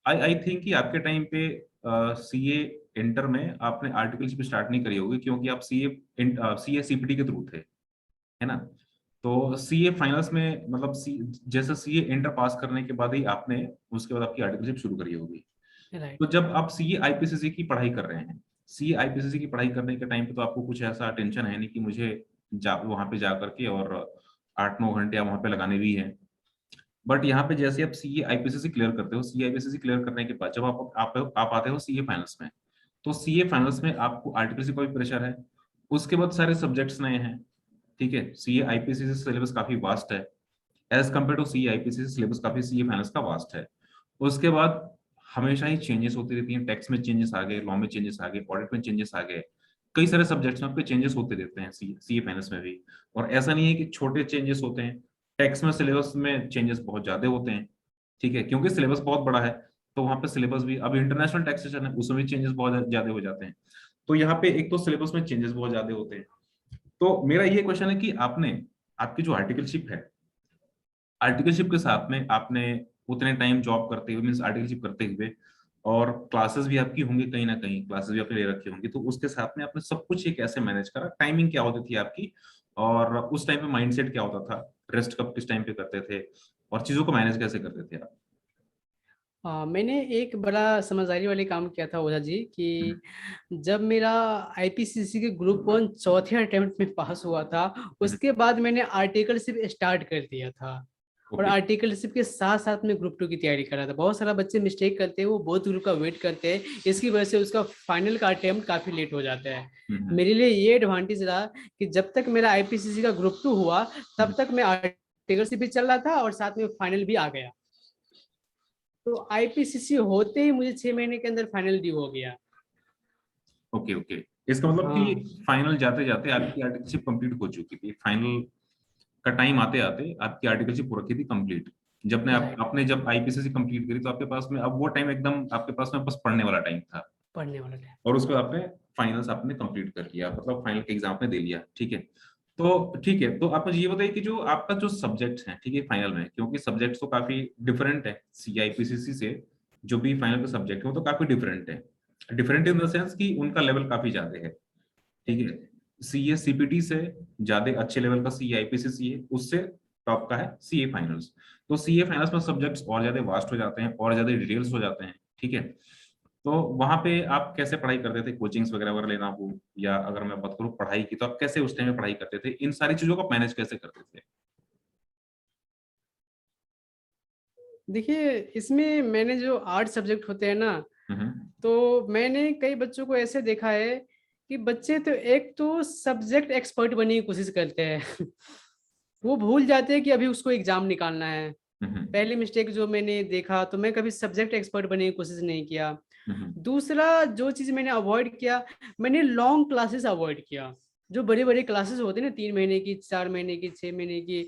आई आई थिंक कि आपके टाइम पे सीए इंटर में आपने आर्टिकलशिप स्टार्ट नहीं करी होगी क्योंकि आप सीए सीपीटी के थ्रू थे, है ना? तो सीए फाइनल्स में मतलब जैसे सीए इंटर पास करने के बाद ही आपने उसके बाद आपकी आर्टिकलशिप शुरू करी होगी। राइट। तो जब आप सीए आईपीसीसी की पढ़ाई कर रहे हैं, सीए आईपीसीसी की पढ़ाई करने के टाइम पे तो आपको कुछ ऐसा टेंशन है नहीं कि मुझे वहां पे जा करके और 8-9 घंटे वहां पे लगाने भी है। बट यहाँ पे जैसे आप सीए आईपीसीसी क्लियर करते हो, सीए आईपीसीसी क्लियर करने के बाद जब आप आते हो सीए फाइनल्स में, तो सीए फाइनल्स में आपको आर्टिकलशिप का भी प्रेशर है, उसके बाद सारे सब्जेक्ट्स नए हैं, ठीक है। सीए आईपीसीसी सिलेबस काफी वास्ट है, as compare to CA IPCC syllabus काफी सीए फाइनल्स का वास्ट है। उसके बाद हमेशा ही चेंजेस होती रहती हैं, टैक्स में चेंजेस आ गए, लॉ में चेंजेस आ गए, ऑडिट में चेंजेस आ गए, कई सारे सब्जेक्ट्स में आपके चेंजेस होते रहते हैं सीए फाइनल्स में भी। और ऐसा नहीं है कि छोटे चेंजेस होते हैं, टैक्स में सिलेबस में चेंजेस बहुत ज्यादा होते हैं, ठीक है, क्योंकि सिलेबस बहुत बड़ा है। तो वहां पे सिलेबस भी, अब इंटरनेशनल टैक्सेशन है उसमें भी चेंजेस बहुत ज्यादा हो जाते हैं। तो यहाँ पे एक तो सिलेबस में चेंजेस बहुत ज्यादा होते हैं। तो मेरा ये क्वेश्चन है कि आपने आपकी जो आर्टिकलशिप है, आर्टिकलशिप के साथ में आपने उतने टाइम जॉब करते हुए, मीन्स आर्टिकलशिप करते हुए, और क्लासेस भी आपकी होंगी, कहीं ना कहीं क्लासेस भी आपने ले रखी होंगी, तो उसके साथ में आपने सब कुछ ये कैसे मैनेज करा, टाइमिंग क्या होती थी आपकी, और उस टाइम पे माइंडसेट क्या होता था, रेस्ट कब किस टाइम पे करते थे, और चीजों को मैनेज कैसे करते थे आप? मैंने एक बड़ा समझदारी वाले काम किया था ओझा जी कि जब मेरा आईपीसीसी के ग्रुप 1 चौथे अटेम्प्ट में पास हुआ था, उसके बाद मैंने आर्टिकलशिप स्टार्ट कर दिया था। और ओके। आर्टिकलशिप के साथ साथ में ग्रुप 2 की तैयारी कर रहा था। बहुत सारा बच्चे मिस्टेक करते हैं, वो बहुत ग्रुप का वेट करते हैं, इसकी वजह से उसका फाइनल का अटेम्प्ट काफी लेट हो जाता है। हम्म। मेरे लिए ये एडवांटेज रहा कि जब तक मेरा आईपीसीसी का ग्रुप 2 हुआ, हम्म। तब तक मैं आर्टिकलशिप भी चल रहा था और साथ में फाइनल भी आ गया। तो आईपीसीसी होते ही मुझे 6 महीने के अंदर फाइनल ड्यू हो गया। ओके ओके, इसका मतलब हाँ, कि फाइनल जाते जाते आपकी आर्टिकलशिप कंप्लीट हो चुकी थी, फाइनल का टाइम आते आते आपकी आर्टिकलशिप हो रखी थी कंप्लीट। जब ने आप राइट। आपने जब आईपीसीसी कंप्लीट करी तो आपके पास में अब वो टाइम एकदम आपके पास में बस पढ़ने वाला टाइम था, पढ़ने वाला टाइम। और उसके बाद आपने फाइनल्स आपने कंप्लीट कर लिया, मतलब फाइनल के एग्जाम आपने दे लिया, ठीक है। तो ठीक है, तो आप मुझे ये बताइए कि जो आपका जो सब्जेक्ट्स हैं, ठीक है, फाइनल में, क्योंकि सब्जेक्ट्स तो काफी डिफरेंट है सीआईपीसीसी से, जो भी फाइनल के सब्जेक्ट है वो तो काफी डिफरेंट है, डिफरेंट इन द सेंस कि उनका लेवल काफी ज्यादा है, ठीक है। सीए सीपीटी से ज्यादा अच्छे लेवल का सी आईपीसीसी है, उससे टॉप का है सीए फाइनल्स। तो सीए फाइनल्स में सब्जेक्ट्स और ज्यादा वास्ट हो जाते हैं और ज्यादा डिटेल्स हो जाते हैं, ठीक है। तो वहां पे आप कैसे पढ़ाई करते थे, कोचिंग्स वगैरह वगैरह लेना हो, या अगर मैं बात करूँ पढ़ाई की, तो आप कैसे उस टाइम में पढ़ाई करते थे, इन सारी चीजों को मैनेज कैसे करते थे? देखिए, इसमें मैंने जो 8 सब्जेक्ट होते हैं ना, हम्म। तो मैंने कई बच्चों को ऐसे देखा है कि बच्चे तो एक तो सब्जेक्ट एक्सपर्ट बनने की कोशिश करते हैं। वो भूल जाते हैं कि अभी उसको एग्जाम निकालना है। हम्म। पहली मिस्टेक जो मैंने देखा, तो मैं कभी सब्जेक्ट एक्सपर्ट बनने की कोशिश नहीं किया। हम्म। दूसरा जो चीज मैंने अवॉइड किया, मैंने लॉन्ग क्लासेस अवॉइड किया। जो बड़े बड़े क्लासेस होते हैं ना, 3 महीने की, 4 महीने की, 6 महीने की,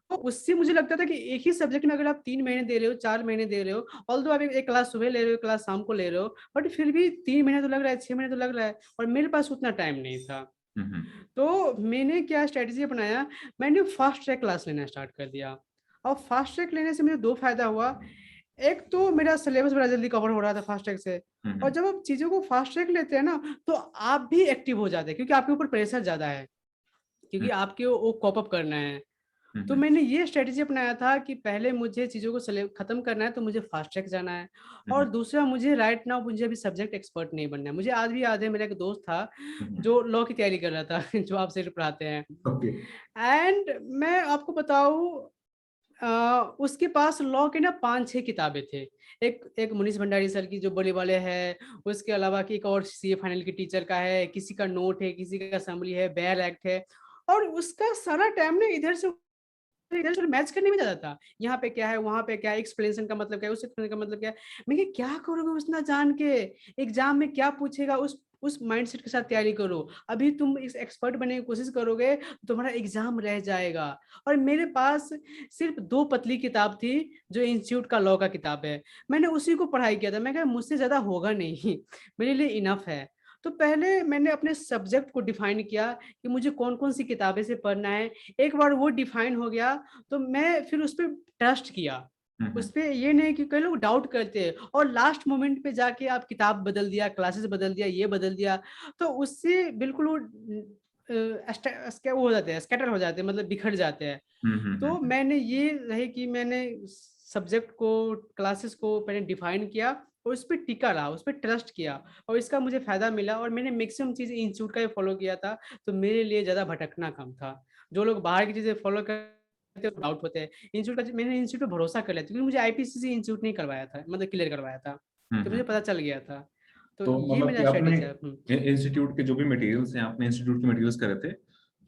तो उससे मुझे लगता था कि एक ही सब्जेक्ट में अगर आप 3 महीने दे रहे हो, 4 महीने दे रहे हो, ऑल दो आप एक क्लास सुबह ले रहे हो, क्लास शाम को ले रहे हो, बट फिर भी 3 महीने तो लग रहा है, 6 महीने तो लग रहा है, और मेरे पास उतना टाइम नहीं था। हम्म। तो मैंने क्या स्ट्रेटेजी अपनाया, मैंने फास्ट ट्रैक क्लास लेना स्टार्ट कर दिया। और फास्ट ट्रैक लेने से मुझे दो फायदा हुआ। एक तो मेरा सिलेबस बड़ा जल्दी कवर हो रहा था फास्ट ट्रैक से। और हम्म। जब आप चीजों को फास्ट ट्रैक लेते हैं ना, तो आप भी एक्टिव हो जाते हैं, क्योंकि आपके ऊपर प्रेशर ज्यादा है, क्योंकि आपके वो कॉप अप करना है। तो हम्म। मैंने ये स्ट्रेटेजी अपनाया था कि पहले मुझे चीज़ों को खत्म करना है, तो मुझे फास्ट ट्रैक जाना है। और दूसरा, मुझे राइट नाउ मुझे अभी सब्जेक्ट एक्सपर्ट नहीं बनना है। मुझे आज भी याद है, मेरा एक दोस्त था जो लॉ की तैयारी कर रहा था, जो आपसे पढ़ाते हैं। ओके। एंड मैं आपको बताऊं, उसके पास लॉ के ना 5-6 किताबें थे। एक एक मुनीष भंडारी सर की जो बड़े वाले है, उसके अलावा कि एक और सीए फाइनल की टीचर का है, किसी का नोट है, किसी का असेंबली है, बेयर एक्ट है। और उसका सारा टाइम ना इधर से मैच करने में जाता था। यहाँ पे क्या है, वहां पे क्या है, एक्सप्लेनेशन का मतलब क्या है, उस एक्सप्लेनेशन का मतलब क्या है। मैं कि क्या करोगे उतना जान के, एग्जाम में क्या पूछेगा, उस माइंडसेट के साथ तैयारी करो। अभी तुम इस एक्सपर्ट बनने की कोशिश करोगे, तो तुम्हारा एग्जाम रह जाएगा। और मेरे पास सिर्फ 2 पतली किताब थी, जो इंस्टीट्यूट का लॉ का किताब है। मैंने उसी को पढ़ाई किया था। मैं कहा मुझसे ज्यादा होगा नहीं, मेरे लिए इनफ है। तो पहले मैंने अपने सब्जेक्ट को डिफाइन किया कि मुझे कौन कौन सी किताबें से पढ़ना है। एक बार वो डिफाइन हो गया, तो मैं फिर उस पर ट्रस्ट किया। उस पे ये नहीं कि कई लोग डाउट करते हैं और लास्ट मोमेंट पे जाके आप किताब बदल दिया, क्लासेस बदल दिया, ये बदल दिया, तो उससे बिल्कुल वो वो हो जाते हैं, स्कैटर हो जाते हैं, मतलब बिखर जाते हैं। तो मैंने ये रहे कि मैंने सब्जेक्ट को, क्लासेस को पहले डिफाइन किया, और उस पर टिका रहा, उस पर ट्रस्ट किया, और इसका मुझे फायदा मिला। और मैंने मैक्सिमम चीज इंस्टीट्यूट का ही फॉलो किया था, तो मेरे लिए ज्यादा भटकना कम था। जो लोग बाहर की चीजें फॉलो करते हैं, डाउट होते हैं। इंस्टीट्यूट का मैंने इंस्टीट्यूट पे भरोसा कर लिया था, क्योंकि मुझे आईपीसीसी इंस्टीट्यूट नहीं करवाया था, मतलब क्लियर करवाया था, तो मुझे पता चल गया था। तो तो ये मतलब कि मेरा आपने स्ट्रेटेजी है। इंस्टीट्यूट के जो भी मटेरियल्स हैं आपने इंस्टीट्यूट के मटेरियल्स करे थे,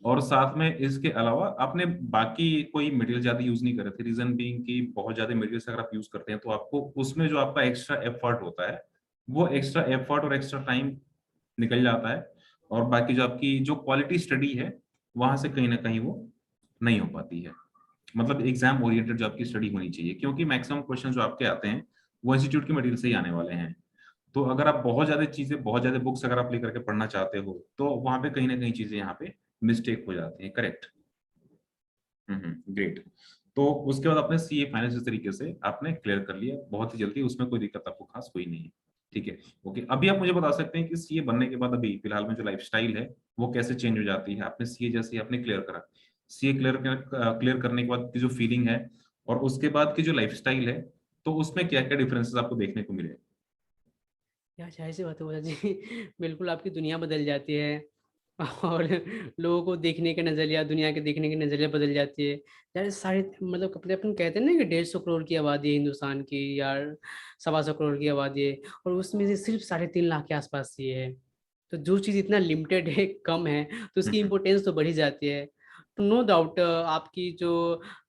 और साथ में इसके अलावा आपने बाकी कोई मटेरियल ज्यादा यूज नहीं करे थे, रीजन बीइंग कि बहुत ज्यादा मटेरियल्स अगर आप यूज करते हैं तो आपको उसमें जो आपका एक्स्ट्रा एफर्ट होता है, वो एक्स्ट्रा एफर्ट और एक्स्ट्रा टाइम निकल जाता है, और बाकी जो आपकी जो क्वालिटी स्टडी है वहां से कहीं ना कहीं वो नहीं हो पाती है, मतलब एग्जाम ओरिएंटेड जो आपकी स्टडी होनी चाहिए, क्योंकि मैक्सिमम क्वेश्चन जो आपके आते हैं वो इंस्टीट्यूट के मटेरियल से ही आने वाले हैं। तो अगर आप बहुत ज्यादा चीजें, बहुत ज्यादा बुक्स अगर आप लेकर के पढ़ना चाहते हो, तो वहां पे कहीं ना कहीं चीजें यहाँ पे मिस्टेक हो जाती है, करेक्ट। ग्रेट। तो उसके बाद आपने सीए फाइनेंस इस तरीके से आपने क्लियर कर लिया बहुत ही जल्दी, उसमें कोई दिक्कत आपको खास कोई नहीं है। ठीक है, ओके। अभी आप मुझे बता सकते हैं कि सीए बनने के बाद अभी फिलहाल में जो लाइफस्टाइल है वो कैसे चेंज हो जाती है? आपने सीए जैसे आपने क्लियर करा, सीए क्लियर करने के बाद की जो फीलिंग है और उसके बाद की जो लाइफस्टाइल है, तो उसमें क्या-क्या डिफरेंसेस आपको देखने को मिले? यार ज़ाहिर-सी बात है भैया जी बिल्कुल आपकी दुनिया बदल जाती है और लोगों को देखने का नज़रिया, दुनिया के देखने का नज़रिया बदल जाती है। यार सारे मतलब कपड़े अपन कहते हैं ना कि 150 करोड़ की आबादी है हिंदुस्तान की या सवा सौ करोड़ की आबादी है और उसमें से सिर्फ़ 3.5 लाख के आस-पास ये है। तो जो चीज़ इतना लिमिटेड है, कम है, तो हुँ, उसकी हुँ। इम्पोर्टेंस तो बढ़ ही जाती है। तो नो डाउट आपकी जो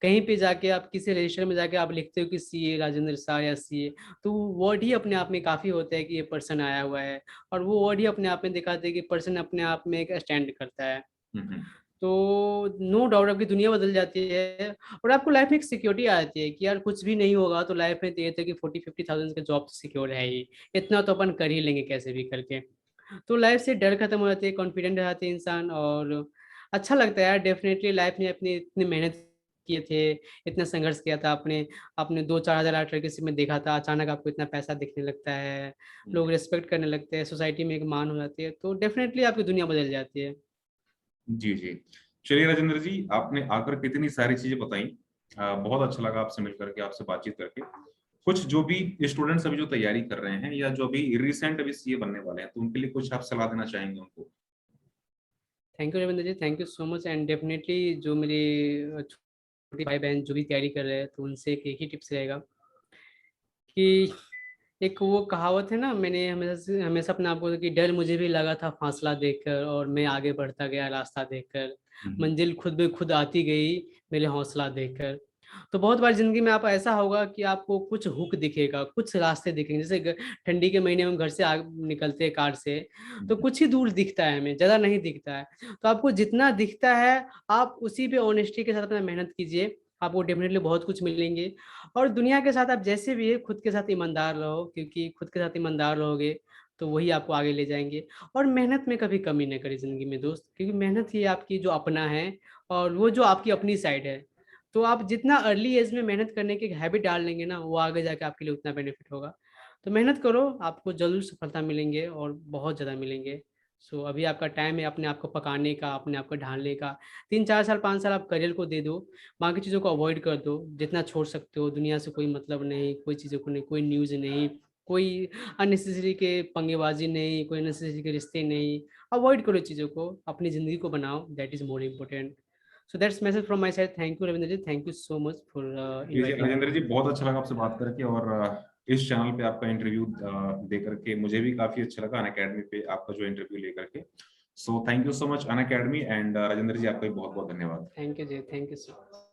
कहीं पे जाके आप किसी रजिस्टर में जाके आप लिखते हो कि सीए राजेंद्र शाह या सीए तो वर्ड ही अपने आप में काफ़ी होता है कि ये पर्सन आया हुआ है और वो वर्ड ही अपने आप में दिखाते हैं कि पर्सन अपने आप में एक स्टैंड करता है। हुँ, हुँ। तो नो डाउट आपकी दुनिया बदल जाती है और आपको लाइफ में एक सिक्योरिटी आ जाती है कि यार कुछ भी नहीं होगा तो लाइफ में तो ये था कि 40-50,000 का जॉब तो सिक्योर है ही, इतना तो अपन कर ही लेंगे कैसे भी करके। तो लाइफ से डर खत्म हो जाती है, कॉन्फिडेंट हो जाते हैं इंसान और अच्छा लगता है यार डेफ़िनेटली लाइफ में अपनी इतनी मेहनत किए थे, इतना संघर्ष किया था आपने, आपने 2-4 हज़ार आठ किसी में देखा था, अचानक आपको इतना पैसा दिखने लगता है, हुँ। लोग रिस्पेक्ट करने लगते हैं, सोसाइटी में एक मान हो जाती है, तो डेफ़िनेटली आपकी दुनिया बदल जाती है। जी, जी। चलिए राजेंद्र जी, आपने आकर के इतनी सारी चीज़ें बताई। बहुत अच्छा लगा आपसे मिल कर के, आपसे बातचीत करके। कुछ जो भी स्टूडेंट्स अभी जो तैयारी कर रहे हैं या जो अभी रिसेंट अभी सीए बनने वाले हैं, तो उनके लिए कुछ आप सलाह देना चाहेंगे उनको? Thank you Ravindra ji, thank you so much and definitely जो मेरे छोटे भाई-बहन जो भी तैयारी कर रहे हैं, तो उनसे एक ही टिप्स रहेगा कि एक वो कहावत है ना मैंने हमेशा अपने आप को कि डर मुझे भी लगा था फासला देखकर और मैं आगे बढ़ता गया रास्ता देखकर हुँ, हुँ। मंजिल खुद ब खुद आती गई मेरे हौसला देखकर तो बहुत बार जिंदगी में आप ऐसा होगा कि आपको कुछ हुक दिखेगा कुछ रास्ते दिखेंगे जैसे ठंडी के महीने में हम घर से आग निकलते हैं कार से हुँ, तो हुँ। कुछ ही दूर दिखता है हमें ज्यादा नहीं दिखता है तो आपको जितना दिखता है आप उसी पे ऑनेस्टी के साथ अपना मेहनत कीजिए आपको डेफिनेटली बहुत कुछ मिलेंगे और दुनिया के साथ आप जैसे भी है खुद के साथ ईमानदार रहो क्योंकि खुद के साथ ईमानदार रहोगे तो वही आपको आगे ले जाएँगे और मेहनत में कभी कमी ना करें ज़िंदगी में दोस्त क्योंकि मेहनत ही आपकी जो अपना है और वो जो आपकी अपनी साइड है। तो आप जितना अर्ली एज में मेहनत करने की एक हैबिट डाल लेंगे ना, वो आगे जाके आपके लिए उतना बेनिफिट होगा। तो मेहनत करो, आपको ज़रूर सफलता मिलेंगे और बहुत ज़्यादा मिलेंगे। सो अभी आपका टाइम है अपने आप को पकाने का, अपने आप को ढालने का। 3-4 साल, 5 साल आप करियर को दे दो। बाकी चीज़ों को अवॉइड कर दो, जितना छोड़ सकते हो, दुनिया से कोई मतलब नहीं, कोई चीज़ों को नहीं, कोई न्यूज़ नहीं, कोई अननेसेसरी के पंगेबाज़ी नहीं, कोई अननेसेसरी के रिश्ते नहीं, अवॉइड करो चीज़ों को, अपनी ज़िंदगी को बनाओ, that is more important. So that's message from my side, thank you Ravindra ji, thank you so much for जी, जी, इनवाइटिंग मी। राजेंद्र जी, बहुत अच्छा लगा आपसे बात करके और इस चैनल पे आपका इंटरव्यू दे करके मुझे भी काफ़ी अच्छा लगा अनअकैडमी पे आपका जो इंटरव्यू लेकर के। So thank you so much Unacademy and Rajendra ji आपका भी बहुत-बहुत धन्यवाद। थैंक यू जी, थैंक यू सो मच।